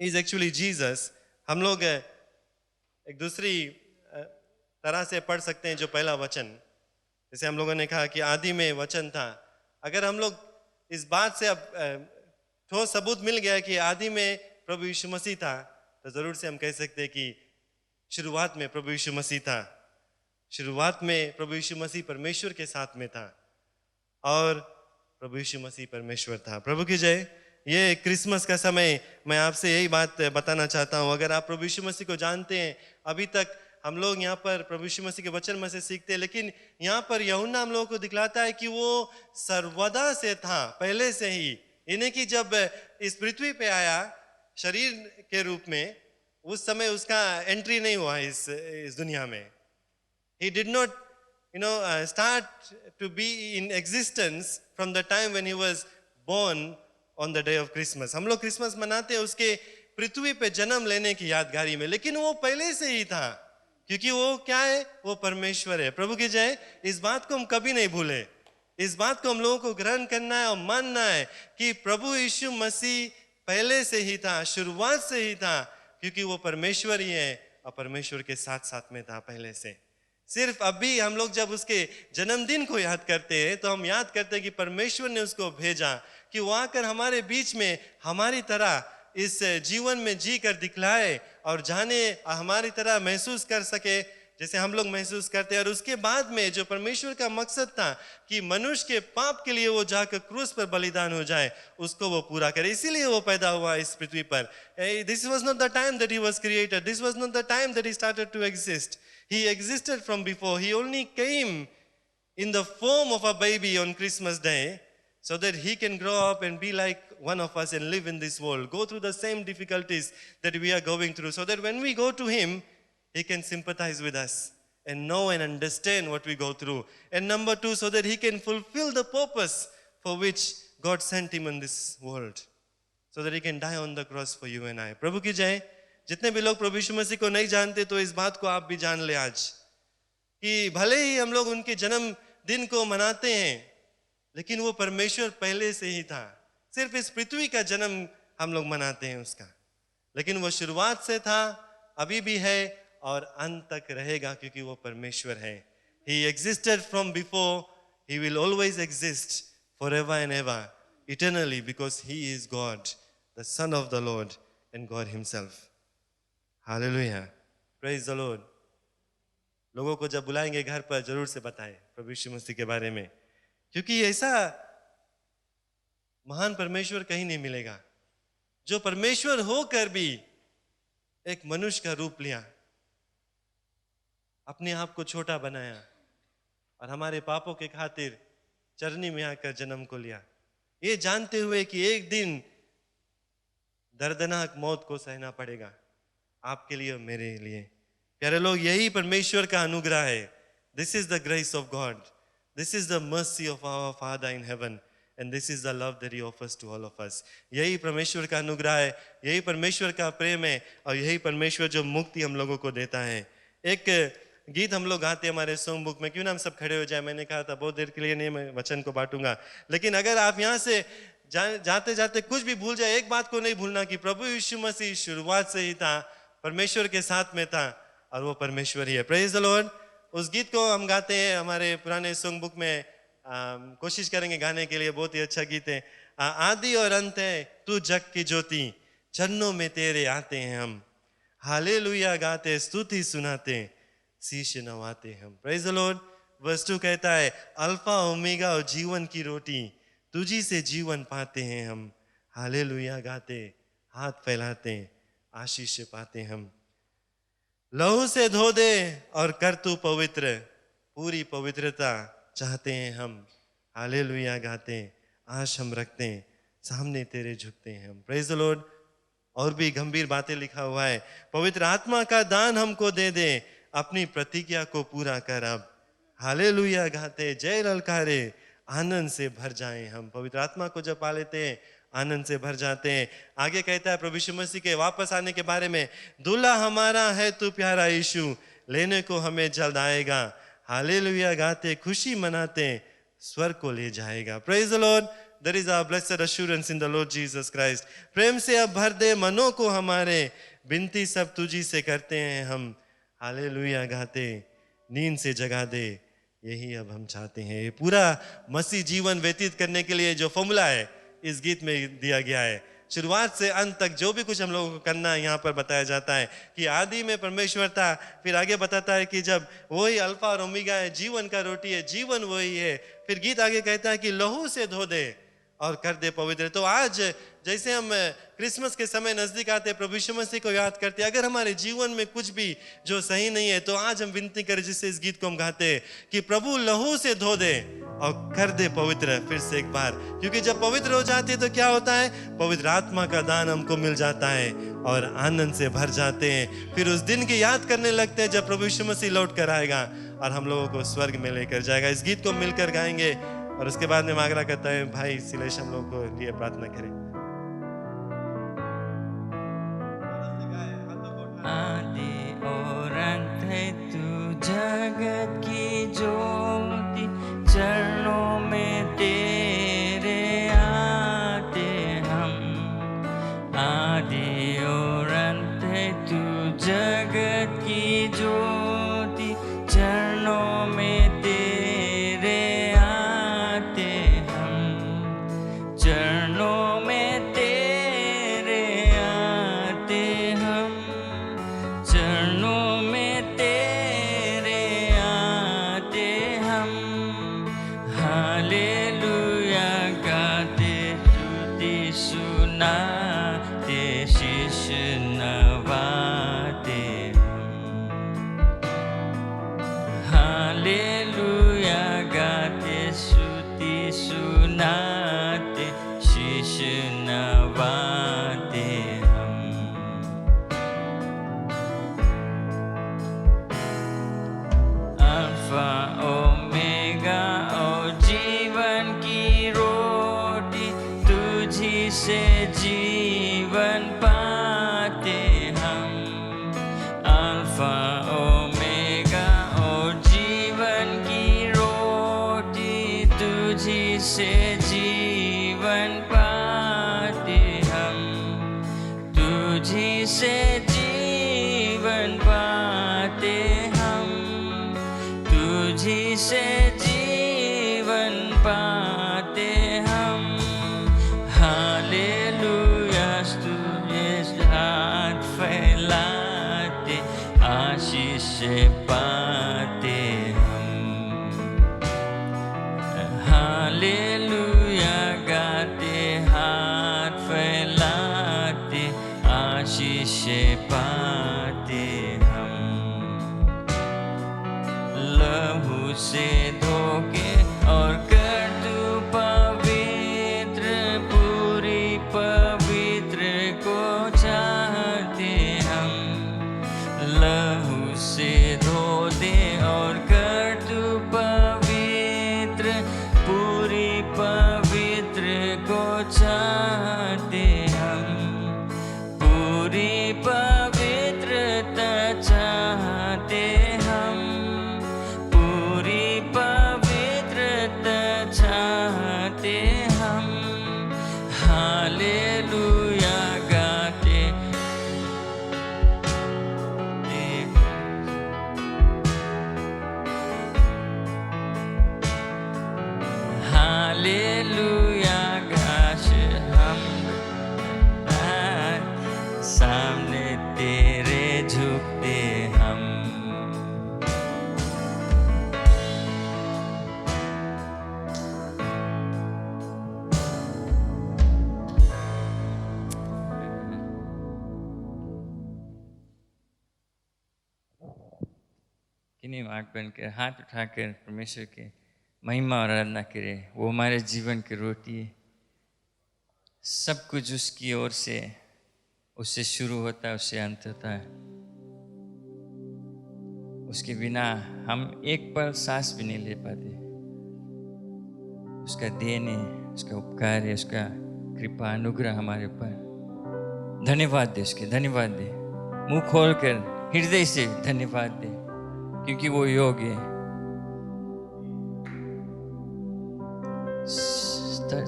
is actually Jesus, हम लोग एक दूसरी तरह से पढ़ सकते हैं जो पहला वचन, जैसे हम लोगों ने कहा कि आदि में वचन था. अगर हम लोग इस बात से अब ठोस सबूत मिल गया कि आदि में प्रभु यीशु मसीह था, तो जरूर से हम कह सकते हैं कि शुरुआत में प्रभु यीशु मसीह था. शुरुआत में प्रभु यीशु मसीह परमेश्वर के साथ में था और प्रभु यीशु मसीह परमेश्वर था. प्रभु की जय. ये क्रिसमस का समय मैं आपसे यही बात बताना चाहता हूँ. अगर आप प्रभु यीशु मसीह को जानते हैं, अभी तक हम लोग यहाँ पर प्रभु यीशु मसीह के वचन में से सीखते हैं, लेकिन यहाँ पर यूहन्ना हम लोगों को दिखलाता है कि वो सर्वदा से था, पहले से ही. यानी कि जब इस पृथ्वी पे आया शरीर के रूप में, उस समय उसका एंट्री नहीं हुआ इस दुनिया में. He did not start to be in existence from the time when he was born on the day of Christmas. हम लोग क्रिसमस मनाते हैं उसके पृथ्वी पे जन्म लेने की यादगारी में, लेकिन वो पहले से ही था, क्योंकि वो क्या है, वो परमेश्वर है. प्रभु की जय. इस बात को हम कभी नहीं भूले. इस बात को हम लोगों को ग्रहण करना है और मानना है कि प्रभु यीशु मसीह पहले से ही था, शुरुआत से ही था, क्योंकि वो परमेश्वर ही है और परमेश्वर के साथ साथ में था पहले से. सिर्फ अभी हम लोग जब उसके जन्मदिन को याद करते हैं तो हम याद करते हैं कि परमेश्वर ने उसको भेजा कि वो आकर हमारे बीच में हमारी तरह इस जीवन में जी कर दिखलाए और जाने हमारी तरह महसूस कर सके जैसे हम लोग महसूस करते हैं. और उसके बाद में जो परमेश्वर का मकसद था कि मनुष्य के पाप के लिए वो जाकर क्रूस पर बलिदान हो जाए, उसको वो पूरा करे. इसीलिए वो पैदा हुआ इस पृथ्वी पर. This was not the time that he was created. This was not the time that he started to exist. He existed from before. He only came in the form of a baby on Christmas Day so that he can grow up and be like one of us and live in this world, go through the same difficulties that we are going through, so that when we go to him, he can sympathize with us and know and understand what we go through. And number two, so that he can fulfill the purpose for which God sent him in this world, so that he can die on the cross for you and I. प्रभु की जय. जितने भी लोग प्रभु यीशु मसीह को नहीं जानते, तो इस बात को आप भी जान ले आज कि भले ही हम लोग उनके जन्मदिन को मनाते हैं, लेकिन वो परमेश्वर पहले से ही था. सिर्फ इस पृथ्वी का जन्म हम लोग मनाते हैं उसका, लेकिन वो शुरुआत से था, अभी भी है और अंत तक रहेगा, क्योंकि वो परमेश्वर है. He existed from before. He will always exist forever and ever, eternally, because he is God, the Son of the Lord and God himself. Hallelujah. Praise the Lord. लोगों को जब बुलाएंगे घर पर जरूर से बताएं प्रभु यीशु मसीह के बारे में, क्योंकि ऐसा महान परमेश्वर कहीं नहीं मिलेगा जो परमेश्वर होकर भी एक मनुष्य का रूप लिया, अपने आप को छोटा बनाया और हमारे पापों के खातिर चरनी में आकर जन्म को लिया, ये जानते हुए कि एक दिन दर्दनाक मौत को सहना पड़ेगा आपके लिए और मेरे लिए. प्यारे लोग, यही परमेश्वर का अनुग्रह है. This is the grace of God. This is the mercy of our father in heaven and this is the love that he offers to all of us. यही परमेश्वर का अनुग्रह है, यही परमेश्वर का प्रेम है और यही परमेश्वर जो मुक्ति हम लोगों को देता है. एक गीत हम लोग गाते हैं हमारे सॉन्ग बुक में. क्यों ना हम सब खड़े हो जाए. मैंने कहा था बहुत देर के लिए नहीं मैं वचन को बांटूंगा, लेकिन अगर आप यहाँ से जाते जाते कुछ भी भूल जाए, एक बात को नहीं भूलना कि प्रभु यीशु मसीह शुरुआत से ही था, परमेश्वर के साथ में था और वो परमेश्वर ही है. Praise the Lord. उस गीत को हम गाते हैं हमारे पुराने सॉन्ग बुक में. कोशिश करेंगे गाने के लिए. बहुत ही अच्छा गीत है. आदि और अंत है तू जग की ज्योति, चरणों में तेरे आते हैं हम, हालेलुया गाते स्तुति सुनाते, शीश नवाते हम. Praise the Lord. वर्स 2 कहता है अल्फा ओमेगा और जीवन की रोटी, तुझी से जीवन पाते हैं हम, हालेलुया गाते हाथ फैलाते आशीष पाते हम. लहू से धो दे और कर तू पवित्र, पूरी पवित्रता चाहते हैं हम, हालेलुया गाते आश हम रखते सामने तेरे झुकते हैं हम. Praise the Lord. और भी गंभीर बातें लिखा हुआ है. पवित्र आत्मा का दान हमको दे दे, अपनी प्रतिज्ञा को पूरा कर अब, हालेलुया गाते जय ललकारे आनंद से भर जाएं हम. पवित्र आत्मा को जब पा लेते हैं आनंद से भर जाते हैं। आगे कहता है प्रभु यीशु मसीह के वापस आने के बारे में, दूल्हा हमारा है तू प्यारा यीशु, लेने को हमें जल्द आएगा। हालेलुया गाते खुशी मनाते स्वर्ग को ले जाएगा। Praise the Lord. There is our blessed assurance in the Lord Jesus Christ. प्रेम से अब भर दे मनों को हमारे, विनती सब तुझी से करते हैं हम। हालेलुया गाते नींद से जगा दे, यही अब हम चाहते हैं। ये पूरा मसीह जीवन व्यतीत करने के लिए जो फॉर्मूला है इस गीत में दिया गया है। शुरुआत से अंत तक जो भी कुछ हम लोगों को करना है यहाँ पर बताया जाता है कि आदि में परमेश्वर था, फिर आगे बताता है कि जब वही अल्फा और ओमेगा है, जीवन का रोटी है, जीवन वही है। फिर गीत आगे कहता है कि लहू से धो दे और कर दे पवित्र। तो आज जैसे हम क्रिसमस के समय नजदीक आते प्रभु यीशु मसीह को याद करते, अगर हमारे जीवन में कुछ भी जो सही नहीं है तो आज हम विनती करें, जिससे इस गीत को हम गाते हैं कि प्रभु लहू से धो दे और कर दे पवित्र फिर से एक बार। क्योंकि जब पवित्र हो जाते हैं तो क्या होता है, पवित्र आत्मा का दान हमको मिल जाता है और आनंद से भर जाते हैं। फिर उस दिन की याद करने लगते हैं जब प्रभु यीशु मसीह लौट कर आएगा और हम लोगों को स्वर्ग में लेकर जाएगा। इस गीत को मिलकर गाएंगे और उसके बाद में आग्रह करता है भाई सिलेश हम लोग को लिए प्रार्थना करें। आदि और अंत है तू जगत की ज्योति, चरणों में तेरे आते हम। आदि और अंत है तू जगत की ज्योति, चरणों में तेरे आते हम। चरणों में तेरे आते हम, चरणों में तेरे आते हम। हालेलुया गाते स्तुति सुनाते शीश नवाते हम। हालेलुया गाते स्तुति सुनाते शीश नवाते हम। अल्फा ओमेगा और जीवन की रोटी, तुझी से जीवन पाते हम। अल्फा ओमेगा और जीवन की रोटी, तुझी से जीवन पाते हम। तुझी से जीवन पाते हम, तुझी से जीवन पाते हम। हालेलुया स्तुति हाथ फैलाते आशीष पाते हम। हालेलुया गाते हाथ फैलाते आशीष पाते हम। लहू से धोके और कर तू पवित्र, पूरी पवित्र को चाहते हम। लहू से धो दे और कर तू पवित्र, पूरी पवित्र को चाहते हम। पूरी पवित्रता चाहते हम, पूरी पवित्रता चाहते हम। हालेलुया गाते हालेलुया गाश हम सामने तेरे झुकते हम। किन्हीं आँख बनकर हाथ उठाकर परमेश्वर के महिमा और आराधना करें। वो हमारे जीवन की रोटी है, सब कुछ उसकी ओर से, उससे शुरू होता है, उससे अंत होता है। उसके बिना हम एक पल सांस भी नहीं ले पाते। उसका देन है, उसका उपकार है, उसका कृपा अनुग्रह हमारे ऊपर। धन्यवाद दे उसके, धन्यवाद दे, मुंह खोल कर हृदय से धन्यवाद दे, क्योंकि वो योग्य है।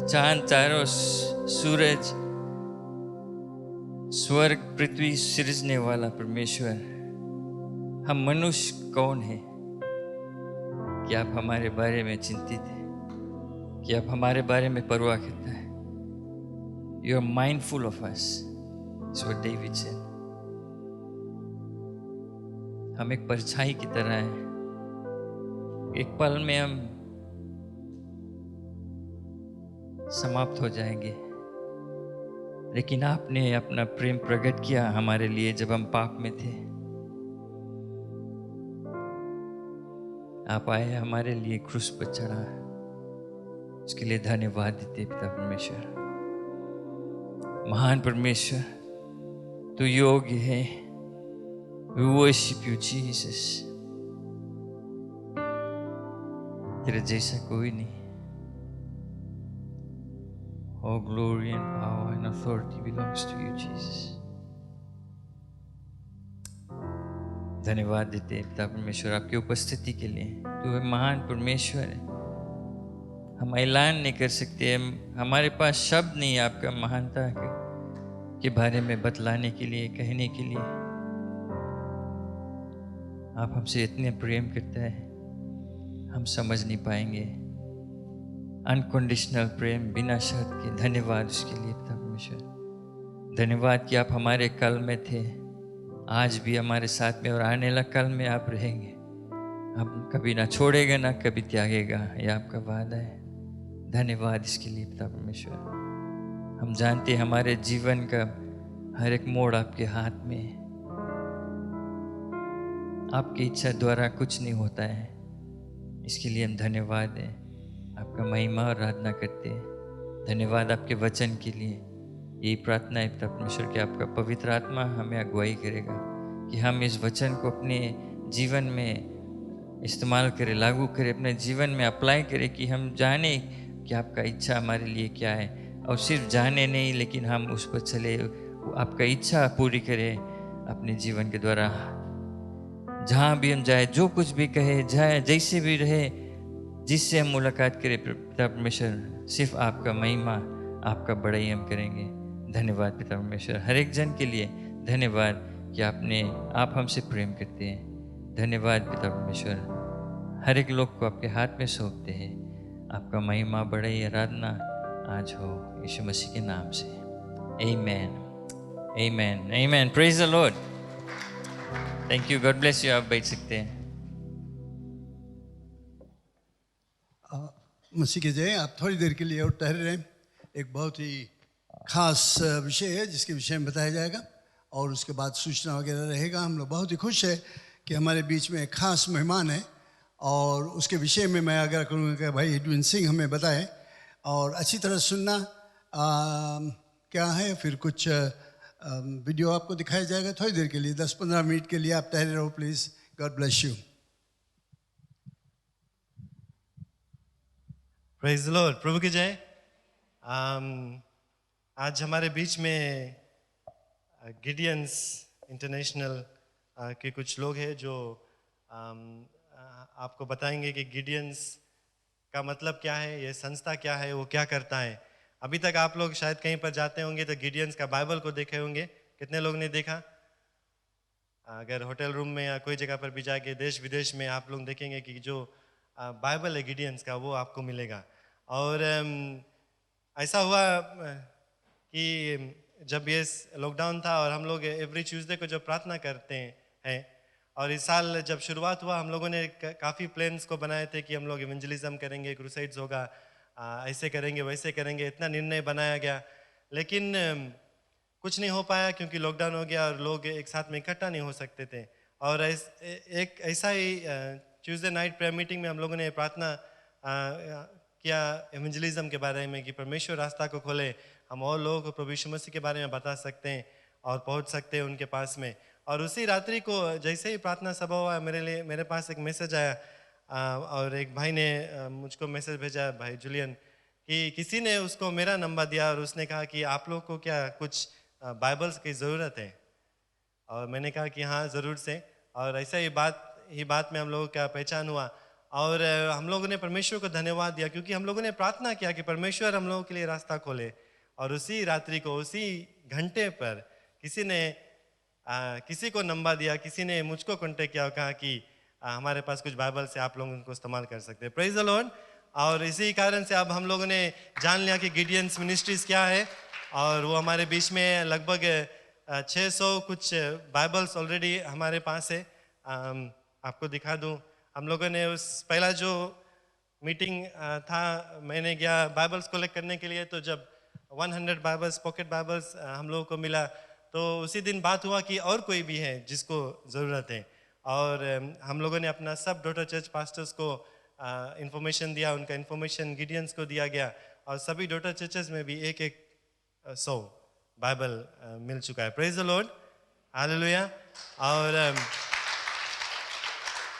चांद तारों, सूरज, स्वर्ग पृथ्वी सृजने वाला परमेश्वर, हम मनुष्य कौन है कि आप हमारे बारे में चिंतित हैं, कि आप हमारे बारे में परवाह करता है। You are mindful of us, it's what David said. हम एक परछाई की तरह हैं, एक पल में हम समाप्त हो जाएंगे, लेकिन आपने अपना प्रेम प्रकट किया हमारे लिए जब हम पाप में थे। आप आए हमारे लिए क्रूस पर चढ़ा, उसके लिए धन्यवाद देते पिता परमेश्वर। महान परमेश्वर, तू योग्य है। We worship you, Jesus। तेरे जैसा कोई नहीं। All glory and power and authority belongs to you, Jesus। धन्यवाद देते हैं पिता परमेश्वर आपकी उपस्थिति के लिए। तू है महान परमेश्वर है। हम ऐलान नहीं कर सकते, हमारे पास शब्द नहीं आपका महानता के बारे में बतलाने के लिए, कहने के लिए। आप हमसे इतने प्रेम करते हैं, हम समझ नहीं पाएंगे। अनकंडीशनल प्रेम, बिना शर्त के। धन्यवाद उसके लिए पिता परमेश्वर। धन्यवाद कि आप हमारे कल में थे, आज भी हमारे साथ में, और आने वाला कल में आप रहेंगे। आप कभी ना छोड़ेगा ना कभी त्यागेगा, यह आपका वादा है। धन्यवाद इसके लिए पिता परमेश्वर। हम जानते हैं हमारे जीवन का हर एक मोड़ आपके हाथ में है। आपकी इच्छा द्वारा कुछ नहीं होता है, इसके लिए हम धन्यवाद दें, आपका महिमा और आराधना करते हैं। धन्यवाद आपके वचन के लिए। यही प्रार्थना है पिता परमेश्वर कि आपका पवित्र आत्मा हमें अगुवाई करेगा, कि हम इस वचन को अपने जीवन में इस्तेमाल करें, लागू करें, अपने जीवन में अप्लाई करें, कि हम जाने कि आपका इच्छा हमारे लिए क्या है, और सिर्फ जाने नहीं, लेकिन हम उस पर चले, आपका इच्छा पूरी करें अपने जीवन के द्वारा। जहाँ भी हम जाए, जो कुछ भी कहे, जाए जैसे भी रहे, जिससे हम मुलाकात करें पिता परमेश्वर, सिर्फ आपका महिमा, आपका बड़ाई हम करेंगे। धन्यवाद पिता परमेश्वर। हर एक जन के लिए धन्यवाद कि आप हमसे प्रेम करते हैं। धन्यवाद पिता परमेश्वर। हर एक लोग को आपके हाथ में सौंपते हैं। आपका महिमा, बड़ाई, आराधना आज हो यीशु मसीह के नाम से। आमीन, आमीन, आमीन। Praise the Lord. Thank you, God bless you. आप बैठ सकते हैं। मसीह की जय। आप थोड़ी देर के लिए और ठहर रहे। एक बहुत ही खास विषय है जिसके विषय में बताया जाएगा, और उसके बाद सूचना वगैरह रहेगा। हम लोग बहुत ही खुश है कि हमारे बीच में एक खास मेहमान है, और उसके विषय में मैं आग्रह करूँगा कि भाई एडविन सिंह हमें बताएं, और अच्छी तरह सुनना। क्या है, फिर कुछ वीडियो आपको दिखाया जाएगा थोड़ी देर के लिए, 10-15 मिनट के लिए आप ठहरे रहो please. God bless you. Praise the Lord. प्रभु की जय। आज हमारे बीच में गिडियंस इंटरनेशनल के कुछ लोग हैं जो आपको बताएंगे कि गिडियंस का मतलब क्या है, ये संस्था क्या है, वो क्या करता है। अभी तक आप लोग शायद कहीं पर जाते होंगे तो गिडियंस का बाइबल को देखे होंगे। कितने लोग ने देखा? अगर होटल रूम में या कोई जगह पर भी जाके देश विदेश में आप लोग देखेंगे कि जो बाइबल है गिडियंस का, वो आपको मिलेगा। और ऐसा हुआ कि जब ये लॉकडाउन था और हम लोग एवरी ट्यूसडे को जो प्रार्थना करते हैं, और इस साल जब शुरुआत हुआ हम लोगों ने काफ़ी प्लान्स को बनाए थे कि हम लोग इवेंजलिज्म करेंगे, क्रूसाइड्स होगा, ऐसे करेंगे वैसे करेंगे, इतना निर्णय बनाया गया, लेकिन कुछ नहीं हो पाया क्योंकि लॉकडाउन हो गया और लोग एक साथ में इकट्ठा नहीं हो सकते थे। और एक ऐसा ही ट्यूसडे नाइट प्रेयर मीटिंग में हम लोगों ने प्रार्थना किया इवेंजलिज्म के बारे में कि परमेश्वर रास्ता को खोले, हम और लोगों को प्रभु यीशु मसीह के बारे में बता सकते हैं और पहुंच सकते हैं उनके पास में। और उसी रात्रि को जैसे ही प्रार्थना सभा हुआ, मेरे पास एक मैसेज आया, और एक भाई ने मुझको मैसेज भेजा, भाई जुलियन, कि किसी ने उसको मेरा नंबर दिया और उसने कहा कि आप लोग को क्या कुछ बाइबल्स की ज़रूरत है, और मैंने कहा कि हाँ ज़रूर से, और ऐसा ही बात में हम लोगों का पहचान हुआ, और हम लोगों ने परमेश्वर को धन्यवाद दिया क्योंकि हम लोगों ने प्रार्थना किया कि परमेश्वर हम लोगों के लिए रास्ता खोले, और उसी रात्रि को उसी घंटे पर किसी को नंबर दिया, किसी ने मुझको कॉन्टेक्ट किया और कहा कि हमारे पास कुछ बाइबल से आप लोग उनको इस्तेमाल कर सकते हैं। Praise the Lord. और इसी कारण से अब हम लोगों ने जान लिया कि गिडियंस मिनिस्ट्रीज क्या है, और वो हमारे बीच में लगभग 600 कुछ बाइबल्स ऑलरेडी हमारे पास है। आपको दिखा दूं, हम लोगों ने उस पहला जो मीटिंग था, मैंने गया बाइबल्स कलेक्ट करने के लिए, तो जब 100 बाइबल्स पॉकेट बाइबल्स हम लोगों को मिला, तो उसी दिन बात हुआ कि और कोई भी है जिसको ज़रूरत है, और हम लोगों ने अपना सब डॉटर चर्च पास्टर्स को इंफॉर्मेशन दिया, उनका इंफॉर्मेशन गिडियंस को दिया गया, और सभी डॉटर चर्चेस में भी एक 100 बाइबल मिल चुका है। Praise the Lord, hallelujah. और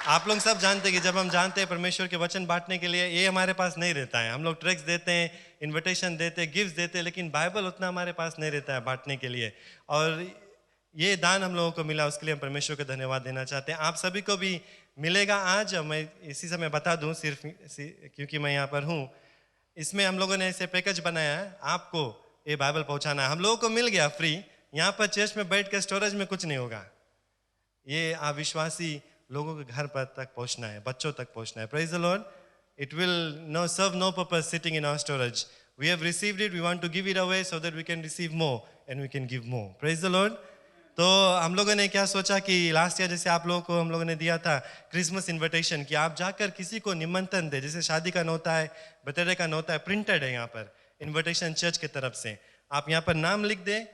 आप लोग सब जानते हैं कि जब हम जानते हैं परमेश्वर के वचन बांटने के लिए, ये हमारे पास नहीं रहता है। हम लोग ट्रैक्स देते हैं, इनविटेशन देते हैं, गिफ्ट देते हैं, लेकिन बाइबल उतना हमारे पास नहीं रहता है बांटने के लिए, और ये दान हम लोगों को मिला, उसके लिए हम परमेश्वर को धन्यवाद देना चाहते हैं। आप सभी को भी मिलेगा आज, मैं इसी समय बता दूं सिर्फ क्योंकि मैं यहाँ पर हूँ। इसमें हम लोगों ने ऐसे पैकेज बनाया है, आपको ये बाइबल पहुँचाना है। हम लोगों को मिल गया फ्री, यहाँ पर चर्च में बैठ कर स्टोरेज में कुछ नहीं होगा, ये अविश्वासी लोगों के घर पर तक पहुँचना है, बच्चों तक पहुँचना है। Praise the Lord. It will serve no purpose sitting in our storage. We have received it, we want to give it away so that we can receive more and we can give more. Praise the Lord. तो हम लोगों ने क्या सोचा कि last year जैसे आप लोगों को हम लोगों ने दिया था क्रिसमस इनविटेशन, कि आप जाकर किसी को निमंत्रण दे, जैसे शादी का नोता है, बर्थडे का नोता है, प्रिंटेड है यहाँ पर इनविटेशन चर्च की तरफ से। आप यहाँ पर नाम लिख दे,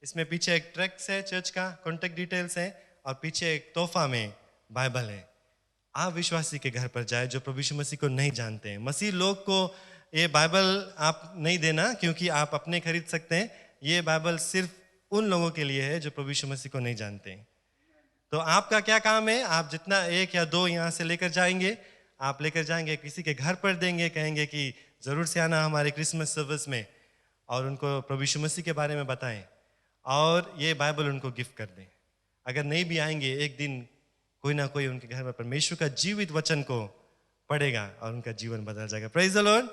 इसमें पीछे एक ट्रैक्स है चर्च का, कॉन्टेक्ट डिटेल्स है, और पीछे एक तोहफा में बाइबल है। आप विश्वासी के घर पर जाए जो प्रभु यीशु मसीह को नहीं जानते हैं। मसीह लोग को ये बाइबल आप नहीं देना, क्योंकि आप अपने खरीद सकते हैं। ये बाइबल सिर्फ उन लोगों के लिए है जो प्रभु यीशु मसीह को नहीं जानते हैं। तो आपका क्या काम है, आप जितना 1 या 2 यहाँ से लेकर जाएंगे, आप लेकर जाएंगे, किसी के घर पर देंगे, कहेंगे कि ज़रूर से आना हमारे क्रिसमस सर्विस में, और उनको प्रभु यीशु मसीह के बारे में बताएं, और ये बाइबल उनको गिफ्ट कर दें। अगर नहीं भी आएंगे, एक दिन कोई ना कोई उनके घर में परमेश्वर का जीवित वचन को पढ़ेगा और उनका जीवन बदल जाएगा। Praise the Lord.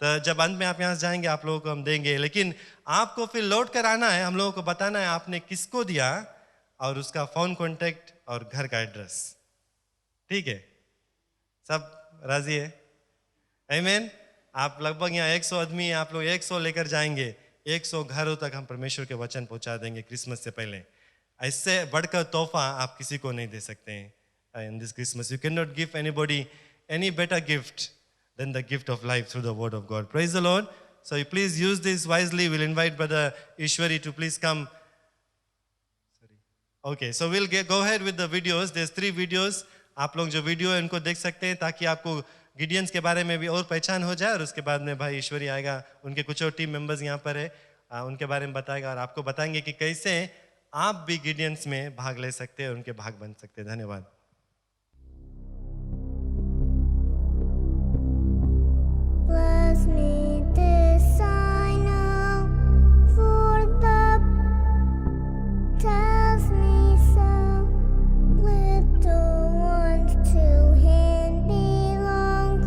तो जब अंत में आप यहाँ से जाएंगे, आप लोगों को हम देंगे, लेकिन आपको फिर लौट कर आना है, हम लोगों को बताना है आपने किसको दिया और उसका फोन कॉन्टेक्ट और घर का एड्रेस। ठीक है, सब राजी है? आमीन। आप लगभग यहाँ 100 आदमी हैं, आप लोग 100 लेकर जाएंगे, 100 घरों तक हम परमेश्वर के वचन पहुँचा देंगे क्रिसमस से पहले। इससे बढ़कर तोहफा आप किसी को नहीं दे सकते हैं in this Christmas. You can not give anybody any better gift than the gift of life through the word of God. Praise the Lord. So you please use this wisely. We'll invite Brother Ishwari to please come. Okay, so we'll go ahead with the videos. There's 3 videos. आप लोग जो video है उनको देख सकते हैं, ताकि आपको गिडियंस के बारे में भी और पहचान हो जाए, और उसके बाद में भाई ईश्वरी आएगा, उनके कुछ और टीम मेंबर्स यहाँ पर है, उनके बारे में बताएगा, और आपको बताएंगे कि कैसे आप भी गिडियंस में भाग ले सकते हैं और उनके भाग बन सकते हैं। धन्यवाद। Bless me this I know, for the tells me so. Little ones to him belong.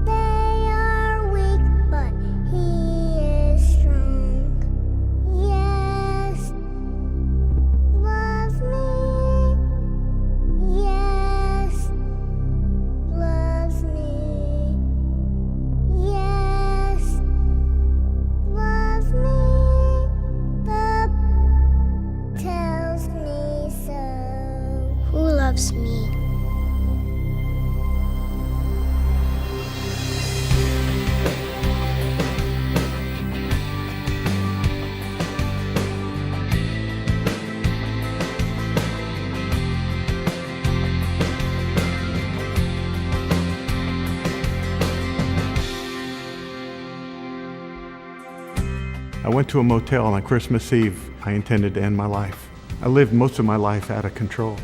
They are weak, but he is strong. Yes, bless me. Yes, bless me. Yes, loves me, the tells me so. Who loves me? I went to a motel on Christmas Eve. I intended to end my life. I lived most of my life out of control.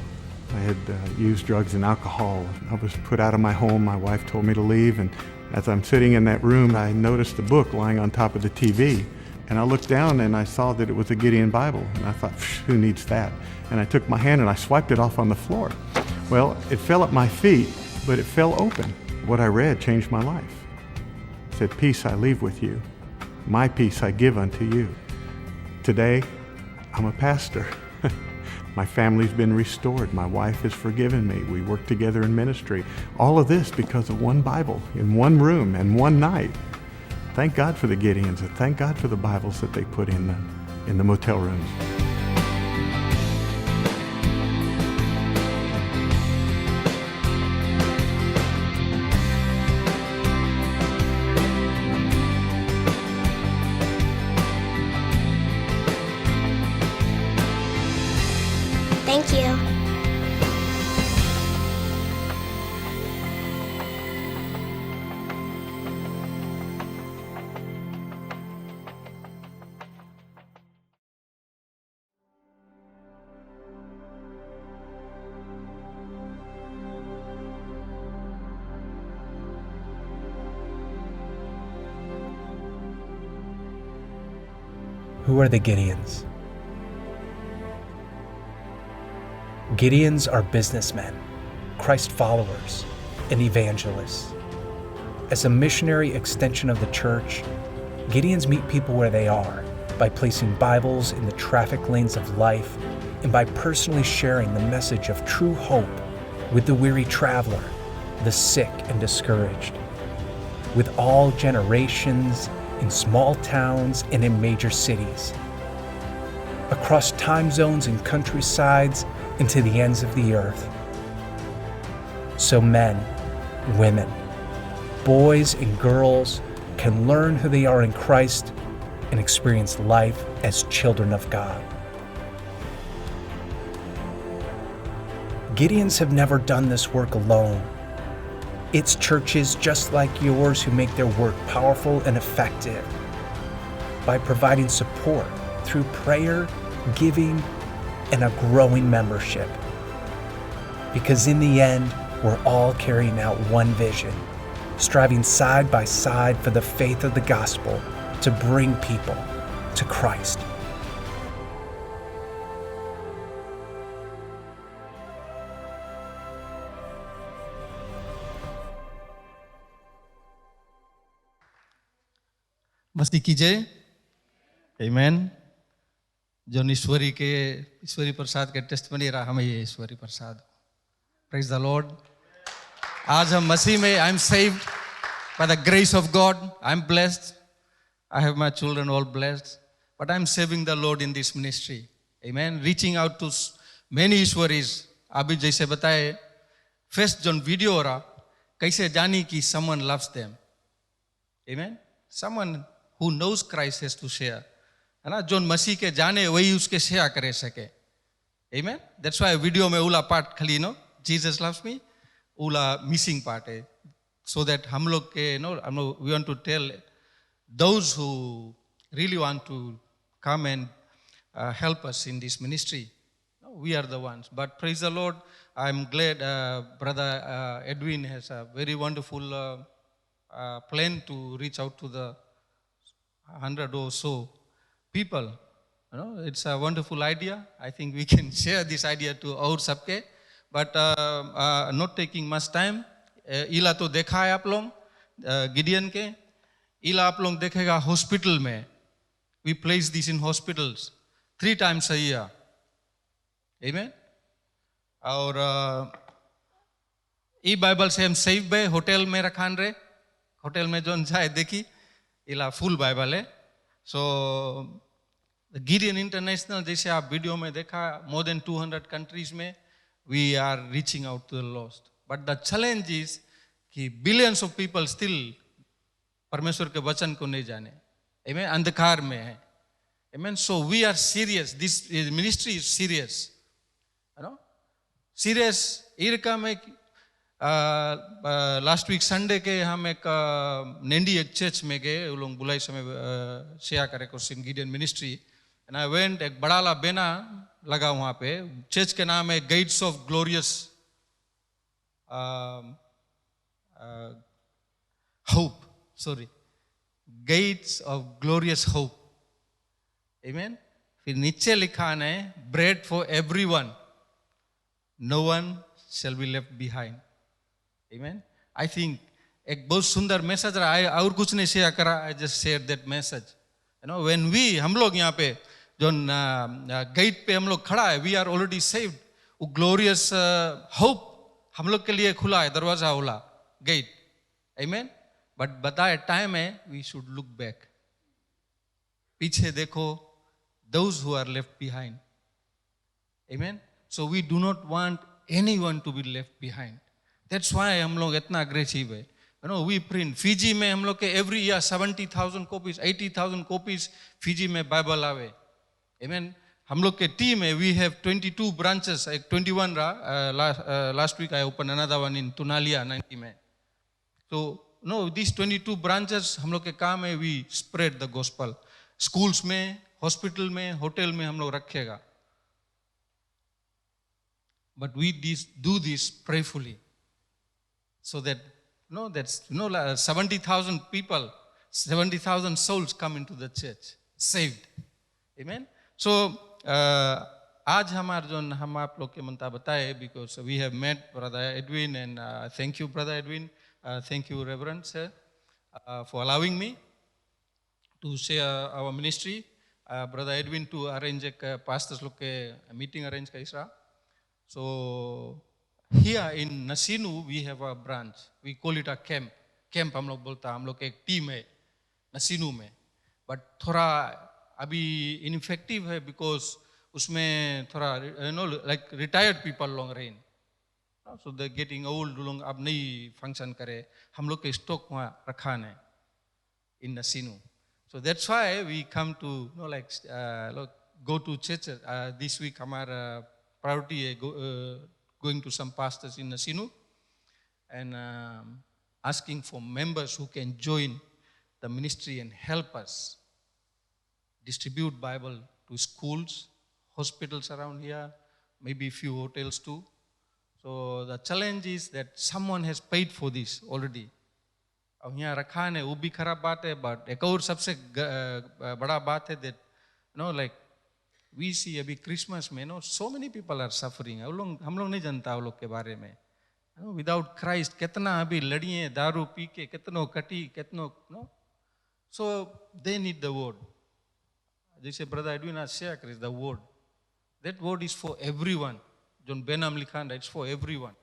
I had used drugs and alcohol. I was put out of my home. My wife told me to leave, and As I'm sitting in that room, I noticed a book lying on top of the TV. And I looked down and I saw that it was a Gideon Bible. And I thought, who needs that? And I took my hand and I swiped it off on the floor. Well, it fell at my feet, but it fell open. What I read changed my life. It said, peace I leave with you. My peace I give unto you. Today, I'm a pastor. My family's been restored. My wife has forgiven me. We work together in ministry. All of this because of one Bible in one room and one night. Thank God for the Gideons and thank God for the Bibles that they put in the motel rooms. Thank you. Who are the Gideons? Gideons are businessmen, Christ followers, and evangelists. As a missionary extension of the church, Gideons meet people where they are by placing Bibles in the traffic lanes of life and by personally sharing the message of true hope with the weary traveler, the sick and discouraged, with all generations, in small towns and in major cities, across time zones and countrysides and to the ends of the earth. So men, women, boys and girls can learn who they are in Christ and experience life as children of God. Gideons have never done this work alone. It's churches just like yours who make their work powerful and effective by providing support through prayer, giving, and a growing membership. Because in the end, we're all carrying out one vision, striving side by side for the faith of the gospel to bring people to Christ. मस्ती कीजिए आमेन। जो ईश्वरी प्रसाद के testimony रहा हमें ये Ishwari Prasad. Praise the Lord. आज हम मसीह में I am saved by the grace of God. I am blessed. I have my children all blessed, but I am serving the Lord in this ministry amen, reaching out to many ईश्वरीज। अभी जैसे बताए first जो video हो रहा कैसे जानी कि someone loves them amen, someone who knows Christ has to share, है ना। जो मसीह के जाने वही उसके शेयर करे सके amen। that's why वीडियो में उला पार्ट खाली नो Jesus loves me उला मिसिंग पार्ट है, so that हम लोग के we want to tell those who really want to come and help us in this ministry, we are the ones. But praise the Lord, I'm glad brother Edwin has a very wonderful plan to reach out to the 100 or so people. It's a wonderful idea. I think we can share this idea to our सबके, but not taking much time. इला तो देखा है आप लोग Gideon के, इला आप लोग देखेगा हॉस्पिटल में. We place this in hospitals 3 times a year. Amen. और ई बाइबल से हम सेव बे होटल में रखान रहे, होटल में जो जाए देखी इला फुल बाइबल है. सो गिडियन इंटरनेशनल जैसे आप वीडियो में देखा, more than 200 countries में we are reaching out to the lost. But the challenge is कि billions of people still परमेश्वर के वचन को नहीं जाने. Amen. अंधकार में है. Amen. So we are serious. This ministry is serious. Serious. इरका में लास्ट वीक संडे के हम एक नेंडी एक चर्च में गए, वो लोग बुलाई समय शेयर करे कुछ in Gideon ministry. And I went, एक बड़ा ला बेना लगा वहाँ पे, चर्च के नाम है gates of glorious hope, sorry, gates of glorious hope. Amen. फिर नीचे लिखा है bread for everyone, no one shall be left behind. Amen. I think एक बहुत सुंदर मैसेज रहा है, और कुछ नहीं शेयर करा, I just shared that message. You know, when we, हम लोग यहाँ पे जो गेट पे हम लोग खड़ा है, we are already saved. वो glorious hope हम लोग के लिए खुला है, दरवाजा खुला, गेट. Amen. बट बताए टाइम है, we should look back. पीछे देखो, those who are left behind. Amen. So we do not want anyone to be left behind. That's why हम लोग इतना aggressive है. You know, we print Fiji में हम लोग के every year 70,000 copies, 80,000 copies Fiji में Bible आवे. Amen. हम लोग के टीम है, we have 22 branches, 21 रहा, last week I opened another one in Tunalia 90 में. So no, these 22 branches हम लोग के काम है, we spread the gospel. Schools में, hospital में, hotel में हम लोग रखेगा. But we do this prayerfully, so that that's 70,000 people, 70,000 souls come into the church, saved. Amen. So आज हमारे जो हम आप लोग के मंता बताए, because we have met Brother Edwin, and thank you Brother Edwin, thank you Reverend Sir for allowing me to share our ministry. Brother Edwin to arrange a pastors लोग के meeting arrange का इसरा. So here in Nasinu we have a branch. We call it a camp. Camp हम लोग बोलता, हम लोग एक टीम है Nasinu में. But थोड़ा अभी ineffective है, because उसमें थोड़ा like retired people लोग रहें. So they're getting old, लोग अब नहीं function करे. हम लोग के stock वहाँ रखा है in Nasinu. So that's why we come to go to church. This week हमारा priority है going to some pastors in Nasinu and asking for members who can join the ministry and help us distribute Bible to schools, hospitals around here, maybe a few hotels too. So the challenge is that someone has paid for this already. अब यहाँ रखा है वो भी खराब बात है, but एक और सबसे बड़ा बात है that like we see अभी क्रिसमस में so many people are suffering. हम लोग नहीं जानता वो लोग के बारे में. Without Christ कितना अभी लड़िए दारू पी के कितनों कटी कितनों so they need the word. जैसे Brother Edwin has shared is the word. That word is for everyone. John Benham लिखा है, it's for everyone.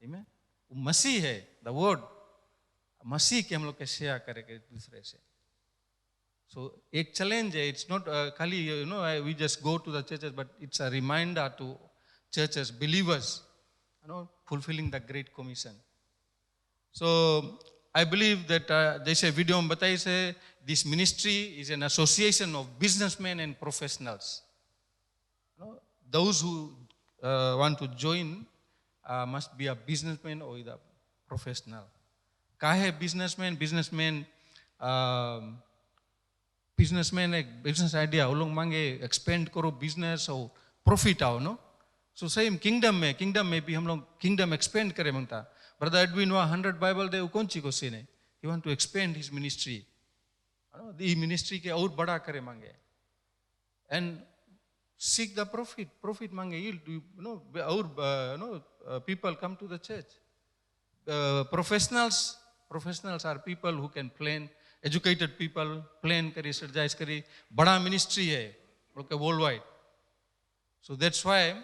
Amen. वो मसीह है, the word. मसीह के हम लोग के शेयर करेंगे दूसरे से. So एक challenge है, it's not खाली we just go to the churches, but it's a reminder to churches, believers, fulfilling the Great Commission. So I believe that जैसे वीडियो में बताई से, this ministry is an association of businessmen and professionals. Those who want to join must be a businessman or a professional. काहे businessman एक business idea वो लोग मांगे expand करो business और profit आओ so same kingdom में भी हम लोग kingdom expand करें मांगता. Brother Edwin वहाँ 100 Bible दे वो कौन ची को सीने, he want to expand his ministry, the ministry के और बड़ा करे मांगे and seek the profit मांगे और people come to the church. Professionals are people who can plan, educated people plan करी strategize करी, बड़ा ministry है worldwide. So that's why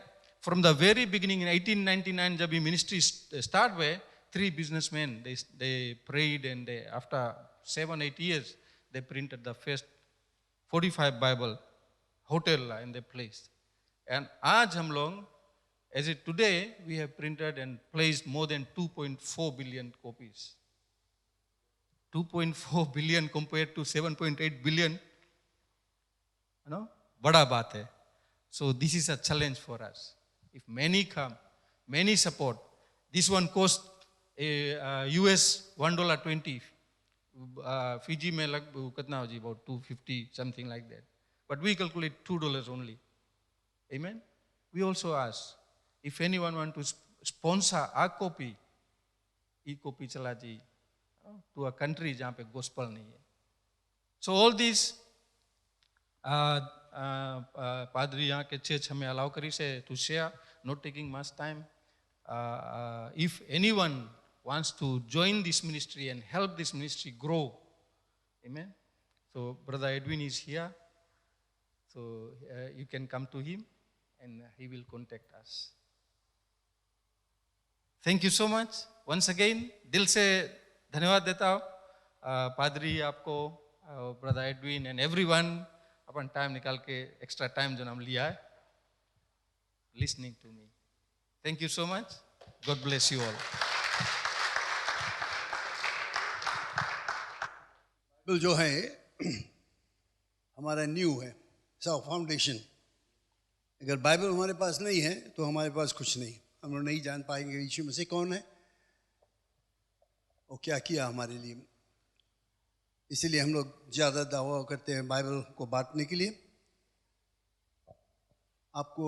from the very beginning in 1899 जब ये ministry start हुए, 3 businessmen they prayed, and they after 7-8 years they printed the first 45 Bible hotel in the place. And आज हम लोग as it today we have printed and placed more than 2.4 billion copies. 2.4 billion compared to 7.8 billion, बड़ा बात है. So this is a challenge for us. If many come, many support, this one cost US $1.20. Fiji में लगभग कितना हो जी, about $2.50 something like that. But we calculate $2 only. Amen. We also ask if anyone want to sponsor our copy, e-copy चला जी, to a country जहाँ पे gospel नहीं है. So all these पादरी यहाँ के चर्च हमें allow करी से to share, not taking much time. If anyone wants to join this ministry and help this ministry grow, amen. So Brother Edwin is here, so you can come to him and he will contact us. Thank you so much. Once again, दिल से धन्यवाद देता हूँ पादरी आपको, brother Edwin and everyone upon time निकाल के extra time जो हम लिया है listening to me. Thank you so much. God bless you all. Bible जो है हमारा न्यू है, फाउंडेशन. अगर बाइबल हमारे पास नहीं है तो हमारे पास कुछ नहीं. हम लोग नहीं जान पाएंगे यीशु मसीह कौन है और क्या किया हमारे लिए. इसीलिए हम लोग ज़्यादा दावा करते हैं बाइबल को बांटने के लिए. आपको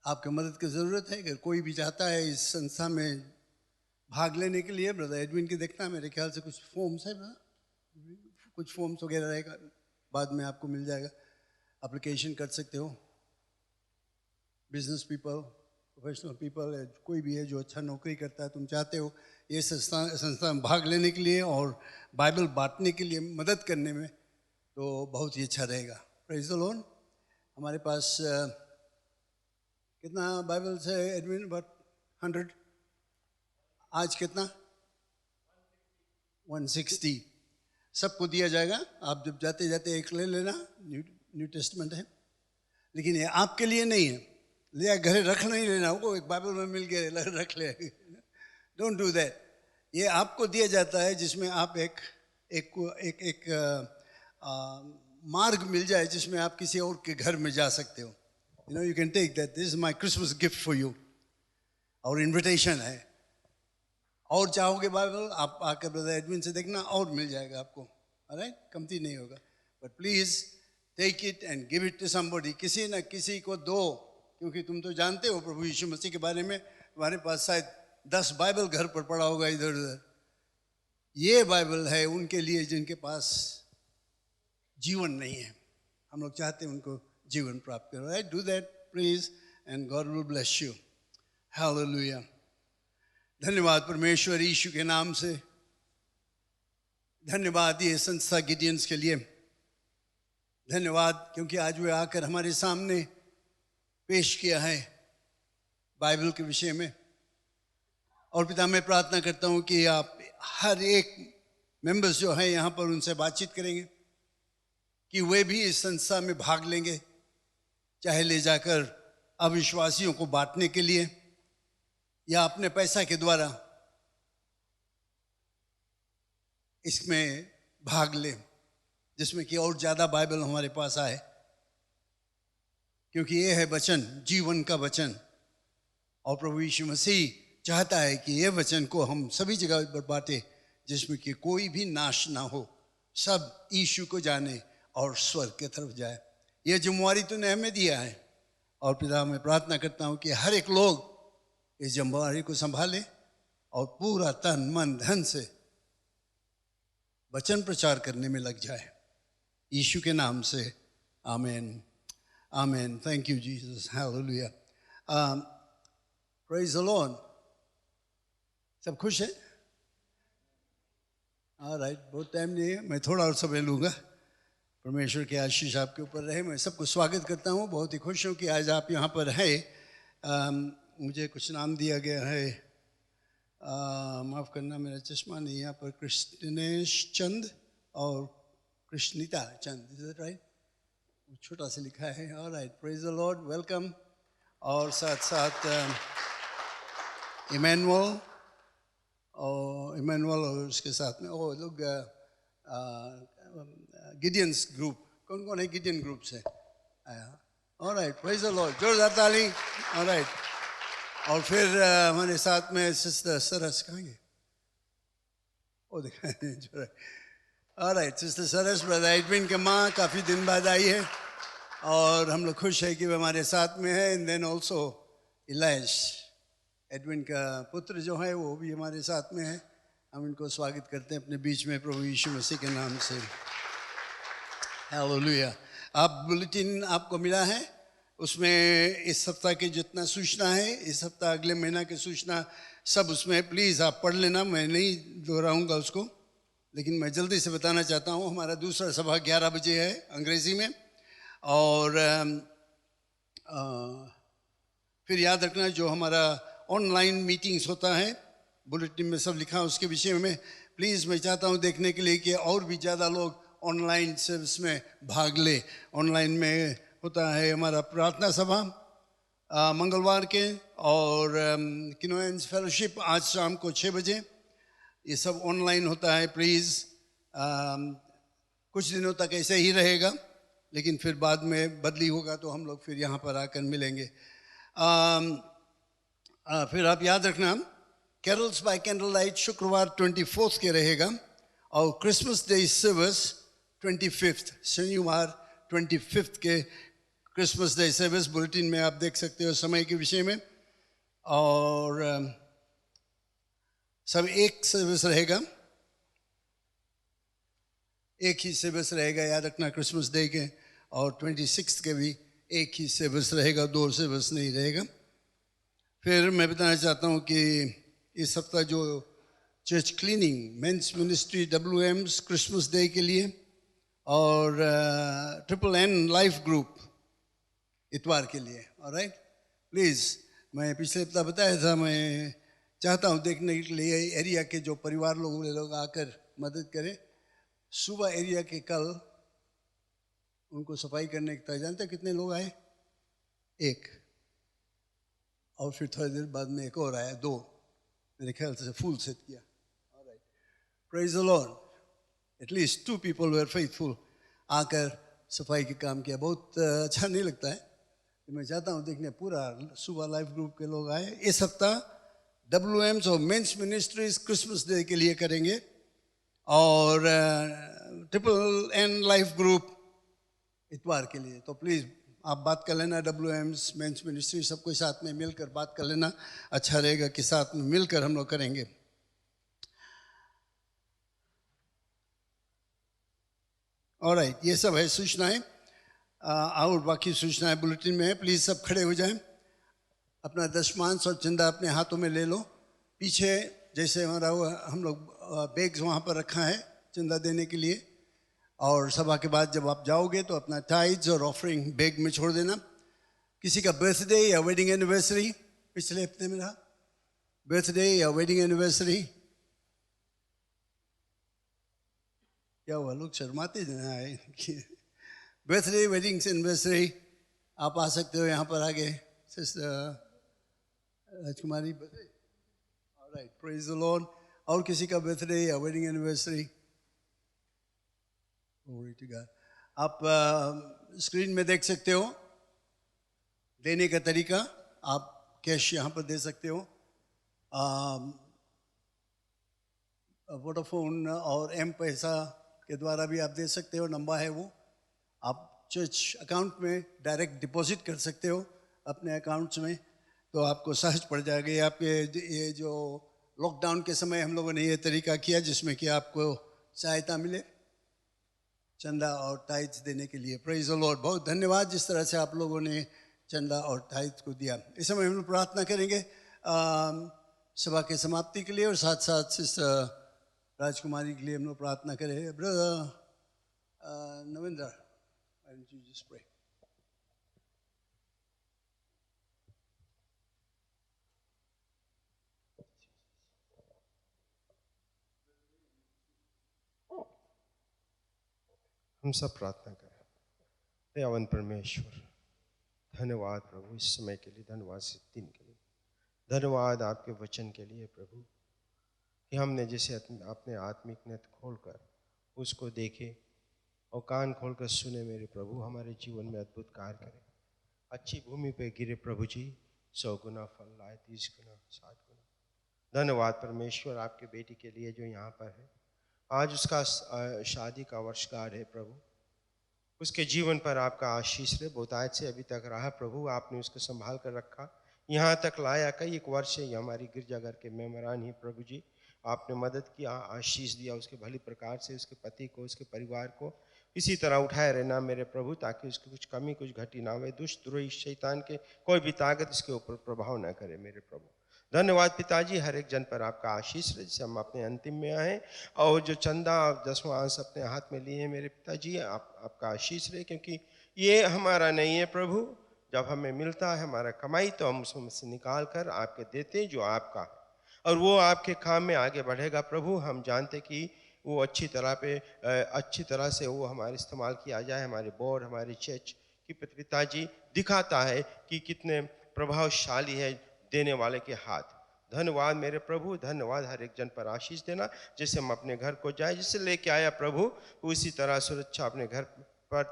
आपके मदद की ज़रूरत है. अगर कोई भी चाहता है इस संस्था में भाग लेने के लिए, ब्रदर एडविन के देखना, मेरे ख्याल से कुछ फॉर्म्स है, कुछ फॉर्म्स वगैरह रहेगा, बाद में आपको मिल जाएगा. एप्लीकेशन कर सकते हो. बिजनेस पीपल, प्रोफेशनल पीपल, कोई भी है जो अच्छा नौकरी करता है, तुम चाहते हो ये संस्था में भाग लेने के लिए और बाइबल बांटने के लिए मदद करने में, तो बहुत ही अच्छा रहेगा. Praise the Lord. हमारे पास कितना बाइबल्स है एडविन? अबाउट 100. आज कितना? 160. सबको दिया जाएगा. आप जब जाते जाते एक ले लेना. न्यू टेस्टमेंट है, लेकिन ये आपके लिए नहीं है. ले घर रख नहीं लेना. वो एक बाइबल में मिल के रख ले. Don't do that. ये आपको दिया जाता है जिसमें आप एक मार्ग मिल जाए जिसमें आप किसी और के घर में जा सकते हो. You can take that. This is my Christmas gift for you. और इनविटेशन है. और चाहोगे बाइबल, आप आकर ब्रदर एडविन से देखना, और मिल जाएगा आपको. ऑलराइट, कमती नहीं होगा. But please take it and give it to somebody. किसी न किसी को दो, क्योंकि तुम तो जानते हो प्रभु यीशु मसीह के बारे में. तुम्हारे पास शायद 10 बाइबल घर पर पड़ा होगा इधर उधर. ये बाइबल है उनके लिए जिनके पास जीवन नहीं है. हम लोग चाहते हैं उनको जीवन प्राप्त करो. Right, do that please and God will bless you. Hallelujah. धन्यवाद परमेश्वर यीशु के नाम से. धन्यवाद ये संस्था गिडियंस के लिए. धन्यवाद क्योंकि आज वे आकर हमारे सामने पेश किया है बाइबल के विषय में. और पिता, मैं प्रार्थना करता हूँ कि आप हर एक मेंबर्स जो हैं यहाँ पर उनसे बातचीत करेंगे कि वे भी इस संस्था में भाग लेंगे, चाहे ले जाकर अविश्वासियों को बांटने के लिए या अपने पैसा के द्वारा इसमें भाग ले, जिसमें कि और ज़्यादा बाइबल हमारे पास आए. क्योंकि ये है वचन, जीवन का वचन. और प्रभु यीशु मसीह चाहता है कि ये वचन को हम सभी जगह पर बांटे, जिसमें कि कोई भी नाश ना हो, सब यीशु को जाने और स्वर्ग की तरफ जाए. ये जिम्मेवारी तूने हमें दिया है. और पिता, मैं प्रार्थना करता हूँ कि हर एक लोग इस जिम्मेवारी को संभाले और पूरा तन मन धन से वचन प्रचार करने में लग जाए. यीशु के नाम से आमीन. Amen. Thank you, Jesus. Hallelujah. Praise the Lord. सब खुश है? All right. बहुत टाइम नहीं है, मैं थोड़ा और समय लूँगा. परमेश्वर की आशीष आपके ऊपर रहे. मैं सबको स्वागत करता हूँ. बहुत ही खुश हूँ कि आज आप यहाँ पर हैं. मुझे कुछ नाम दिया गया है, माफ़ करना मेरा चश्मा नहीं यहाँ पर. कृष्णेश चंद और Krishnita Chand. Is that right? छोटा से लिखा है. Alright, praise the Lord, welcome. और साथ साथ इमैनुअल और उसके साथ में वो लोग गिडियंस ग्रुप. कौन कौन है गिडियन ग्रुप से आया? ऑलराइट, प्रेज द लॉर्ड, जोरदार ताली. ऑलराइट. और फिर हमारे साथ में सिस्टर सरस. कहाँ गए? वो दिखा. ऑलराइट, सिस्टर सरस ब्रदर एडविन के माँ काफ़ी दिन बाद आई है और हम लोग खुश है कि वे हमारे साथ में है. एंड देन ऑल्सो इलाइश, एडविन का पुत्र जो है वो भी हमारे साथ में है. हम इनको स्वागत करते हैं अपने बीच में प्रभु यीशु मसीह के नाम से। हालेलुया। आप बुलेटिन आपको मिला है, उसमें इस सप्ताह की जितना सूचना है, इस सप्ताह अगले महीना की सूचना सब उसमें प्लीज़ आप पढ़ लेना, मैं नहीं दोहराऊंगा उसको, लेकिन मैं जल्दी से बताना चाहता हूँ। हमारा दूसरा सभा 11 बजे है अंग्रेज़ी में, और फिर याद रखना जो हमारा ऑनलाइन मीटिंग्स होता है, बुलेटिन में सब लिखा है उसके विषय में प्लीज़ मैं चाहता हूँ देखने के लिए कि और भी ज़्यादा लोग ऑनलाइन सर्विस में भाग ले। ऑनलाइन में होता है हमारा प्रार्थना सभा मंगलवार के, और किनोएंस फेलोशिप आज शाम को 6 बजे, ये सब ऑनलाइन होता है। प्लीज़ कुछ दिनों तक ऐसे ही रहेगा, लेकिन फिर बाद में बदली होगा तो हम लोग फिर यहाँ पर आकर मिलेंगे। फिर आप याद रखना कैरल्स बाय कैंडल लाइट शुक्रवार 24 के रहेगा, और क्रिसमस डे सर्विस 25 शनिवार 25 के क्रिसमस डे सर्विस बुलेटिन में आप देख सकते हो समय के विषय में। और सब एक सर्विस रहेगा, एक ही सर्विस रहेगा, याद रखना क्रिसमस डे के, और 26 के भी एक ही सर्विस रहेगा, 2 सर्विस नहीं रहेगा। फिर मैं बताना चाहता हूँ कि इस सप्ताह जो church cleaning men's ministry WMs Christmas day के लिए, और NNN लाइफ ग्रुप इतवार के लिए। ऑलराइट, प्लीज़ मैं पिछले हफ्ता बताया था, मैं चाहता हूँ देखने के लिए एरिया के जो परिवार लोग आकर मदद करें। सुबह एरिया के कल उनको सफाई करने के, जानते हैं कितने लोग आए? 1, और फिर थोड़ी देर बाद में एक और आया, 2, मेरे ख्याल से फुल सेट किया। Alright, praise the Lord, at least 2 people were faithful, आकर सफाई के काम किया। बहुत अच्छा नहीं लगता है, मैं चाहता हूँ देखने पूरा सुबह लाइफ ग्रुप के लोग आए। इस सप्ताह WMs और मेंस मिनिस्ट्रीज क्रिसमस डे के लिए करेंगे, और NNN लाइफ ग्रुप इतवार के लिए। तो प्लीज़ आप बात कर लेना, WMs मेंस मिनिस्ट्री सबको साथ में मिलकर बात कर लेना, अच्छा रहेगा कि साथ में मिलकर हम लोग करेंगे। ऑलराइट, ये सब है सूचनाएं, और बाकी सूचनाएं बुलेटिन में है। प्लीज़ सब खड़े हो जाएं, अपना दशमांश और चंदा अपने हाथों में ले लो। पीछे जैसे हमारा हम लोग बैग्स वहाँ पर रखा है चंदा देने के लिए, और सभा के बाद जब आप जाओगे तो अपना टाइड्स और ऑफरिंग बैग में छोड़ देना। किसी का बर्थडे या वेडिंग एनिवर्सरी पिछले हफ्ते में रहा, बर्थडे या वेडिंग एनिवर्सरी, क्या हुआ? लोग शर्माते हैं। बर्थडे वेडिंग एनिवर्सरी आप आ सकते हो यहाँ पर आगे। Sister Rajkumari, alright, praise the Lord. और किसी का बर्थडे या wedding anniversary, glory to God. आप स्क्रीन में देख सकते हो देने का तरीका, आप कैश यहाँ पर दे सकते हो, वोडाफोन और M-पैसा के द्वारा भी आप दे सकते हो, नंबर है वो। आप चर्च अकाउंट में डायरेक्ट डिपॉजिट कर सकते हो अपने अकाउंट्स में, तो आपको सहज पड़ जाएगा। ये आपके ये जो लॉकडाउन के समय हम लोगों ने ये तरीका किया जिसमें कि आपको सहायता मिले चंदा और टाइट्स देने के लिए। प्रेज द लॉर्ड, बहुत धन्यवाद जिस तरह से आप लोगों ने चंदा और टाइट्स को दिया। इस समय हम लोग प्रार्थना करेंगे सभा के समाप्ति के लिए, और साथ साथ सिस्टर राजकुमारी के लिए हम लोग प्रार्थना करें। Brother Navinder, why don't you just pray? हम सब प्रार्थना करें। दयावान परमेश्वर, धन्यवाद प्रभु इस समय के लिए, धन्यवाद इस दिन के लिए, धन्यवाद आपके वचन के लिए प्रभु, कि हमने जैसे अपने आत्मिक नेत्र खोलकर उसको देखे और कान खोलकर सुने मेरे प्रभु, हमारे जीवन में अद्भुत कार्य करें। अच्छी भूमि पे गिरे प्रभु जी, 100 गुना फल लाए, 30 गुना, 60 गुना। धन्यवाद परमेश्वर आपके बेटी के लिए जो यहाँ पर है। आज उसका शादी का वर्षगांठ है प्रभु, उसके जीवन पर आपका आशीष रहे। बहुतायत से अभी तक रहा प्रभु, आपने उसको संभाल कर रखा, यहाँ तक लाया। कई एक वर्ष से हमारी गिरजाघर के मेहमान ही प्रभु जी, आपने मदद किया, आशीष दिया उसके भली प्रकार से, उसके पति को, उसके परिवार को इसी तरह उठाए रहना मेरे प्रभु, ताकि उसकी कुछ कमी कुछ घटी ना हो, दुष्ट द्रोही शैतान के कोई भी ताकत इसके ऊपर प्रभाव ना करे मेरे प्रभु। धन्यवाद पिताजी, हर एक जन पर आपका आशीष रहे, जिसे हम अपने अंतिम में आए और जो चंदा 10वां अंश अपने हाथ में लिए हैं मेरे पिताजी, आपका आशीष रहे, क्योंकि ये हमारा नहीं है प्रभु, जब हमें मिलता है हमारा कमाई तो हम उसमें से निकाल कर आपके देते हैं जो आपका है, और वो आपके काम में आगे बढ़ेगा प्रभु। हम जानते कि वो अच्छी तरह से वो हमारे इस्तेमाल किया जाए, हमारे बोर्ड हमारे चर्च की पिताजी दिखाता है कि कितने प्रभावशाली है देने वाले के हाथ। धन्यवाद मेरे प्रभु, धन्यवाद, हर एक जन पर आशीष देना, जैसे हम अपने घर को जाए, जिससे लेके आया प्रभु उसी तरह सुरक्षा अपने घर पर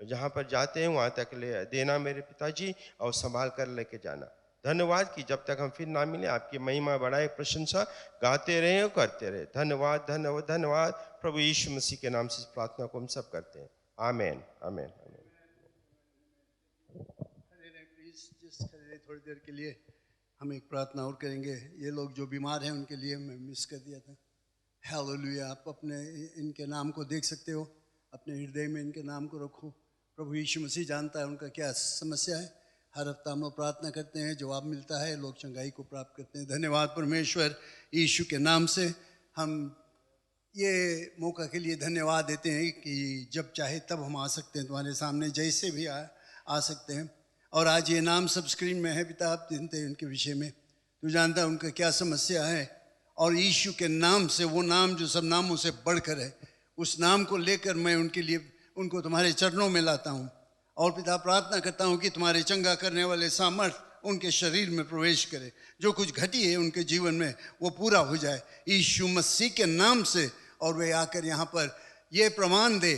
जहाँ पर जाते हैं वहाँ तक ले देना मेरे पिताजी, और संभाल कर लेके जाना। धन्यवाद कि जब तक हम फिर ना मिले आपकी महिमा बढ़ाए, प्रशंसा गाते रहे और करते रहे। धन्यवाद धन्यवाद धन्यवाद प्रभु यीशु मसीह के नाम से इस प्रार्थना को हम सब करते हैं, amen amen amen. Please just खड़े रहे थोड़ी देर के लिए, हम एक प्रार्थना और करेंगे। ये लोग जो बीमार हैं उनके लिए मैं मिस कर दिया था। हालेलुया। आप अपने इनके नाम को देख सकते हो, अपने हृदय में इनके नाम को रखो। प्रभु यीशु मसीह जानता है उनका क्या समस्या है। हर हफ्ता हम लोग प्रार्थना करते हैं, जवाब मिलता है, लोग चंगाई को प्राप्त करते हैं। धन्यवाद परमेश्वर, यीशु के नाम से हम ये मौका के लिए धन्यवाद देते हैं कि जब चाहे तब हम आ सकते हैं तुम्हारे सामने, जैसे भी आ सकते हैं। और आज ये नाम सब स्क्रीन में है पिता, आप जानते हैं उनके विषय में, तू जानता है उनका क्या समस्या है, और यीशु के नाम से, वो नाम जो सब नामों से बढ़कर है, उस नाम को लेकर मैं उनके लिए उनको तुम्हारे चरणों में लाता हूँ। और पिता प्रार्थना करता हूँ कि तुम्हारे चंगा करने वाले सामर्थ उनके शरीर में प्रवेश करे, जो कुछ घटी है उनके जीवन में वो पूरा हो जाए यीशु मसीह के नाम से, और वे आकर यहाँ पर ये प्रमाण दे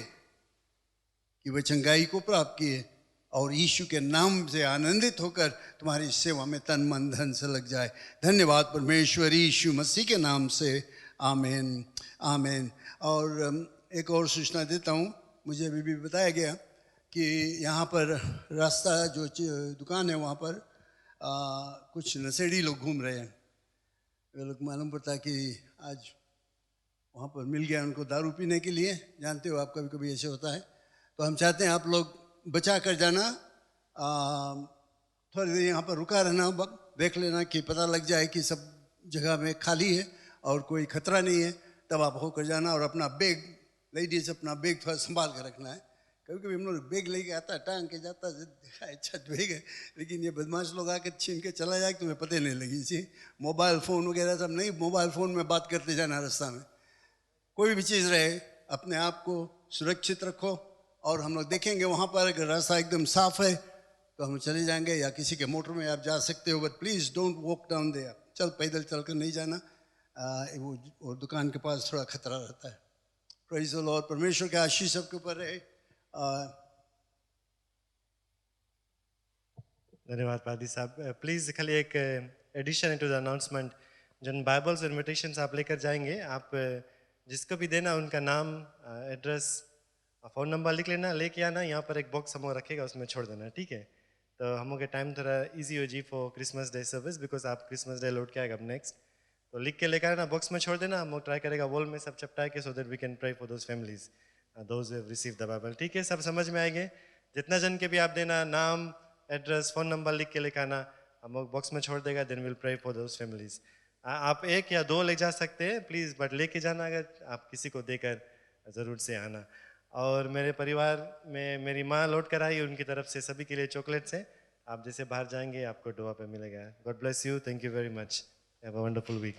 कि वे चंगाई को प्राप्त किए और यीशु के नाम से आनंदित होकर तुम्हारी सेवा में तन मन धन से लग जाए। धन्यवाद परमेश्वर, यीशु मसीह के नाम से, आमीन आमीन। और एक और सूचना देता हूँ, मुझे अभी भी बताया गया कि यहाँ पर रास्ता जो दुकान है वहाँ पर कुछ नशेड़ी लोग घूम रहे हैं। वे लोग मालूम पड़ता है कि आज वहाँ पर मिल गया उनको दारू पीने के लिए। जानते हो आप, कभी कभी ऐसे होता है। तो हम चाहते हैं आप लोग बचा कर जाना, थोड़ी देर यहाँ पर रुका रहना, देख लेना कि पता लग जाए कि सब जगह में खाली है और कोई खतरा नहीं है, तब आप होकर जाना। और अपना बैग, लेडीज अपना बैग थोड़ा संभाल कर रखना है। कभी कभी हम लोग बैग लेके आता है, टांग के जाता है, अच्छा बैग है, लेकिन ये बदमाश लोग आके छीन के चला जाए, तुम्हें पता नहीं लगी। इसी मोबाइल फ़ोन वगैरह सब नहीं, मोबाइल फ़ोन में बात करते जाना रास्ता में। कोई भी चीज़ रहे, अपने आप को सुरक्षित रखो। और हम लोग देखेंगे वहाँ पर अगर रास्ता एकदम साफ़ है तो हम चले जाएंगे, या किसी के मोटर में आप जा सकते हो, but please don't walk down there. पैदल चल कर नहीं जाना, वो दुकान के पास थोड़ा खतरा रहता है। Praise the Lord. परमेश्वर का आशीष सबके ऊपर रहे। धन्यवाद पादी साहब। प्लीज़ खाली एक एडिशन टू द अनाउंसमेंट, जिन बाइबल्स और इन्विटेशंस आप लेकर जाएंगे, आप जिसको भी देना उनका नाम, एड्रेस, फ़ोन नंबर लिख लेना, लेके आना। यहाँ पर एक बॉक्स हम लोग रखेगा, उसमें छोड़ देना, ठीक है। तो हम लोग के टाइम थोड़ा इजी हो जी for Christmas day service, because आप क्रिसमस डे लौट के आएगा अब नेक्स्ट। तो लिख के लेकर आना, बॉक्स में छोड़ देना, हम लोग ट्राई करेगा वॉल में सब चपटा के, so that we can pray for those families those have received the Bible, ठीक है। सब समझ में आएंगे। जितना जन के भी आप देना, नाम, एड्रेस, फ़ोन नंबर लिख के लेकर आना, हम लोग बॉक्स में छोड़ देगा, then will pray for those families. आप 1 या 2 ले जा सकते हैं प्लीज़, बट लेके जाना, अगर आप किसी को देकर ज़रूर से आना। और मेरे परिवार में मेरी माँ लौट कर आई, उनकी तरफ से सभी के लिए चॉकलेट्स हैं। आप जैसे बाहर जाएंगे आपको डोवा पे मिलेगा। God bless you, thank you very much, have a wonderful week.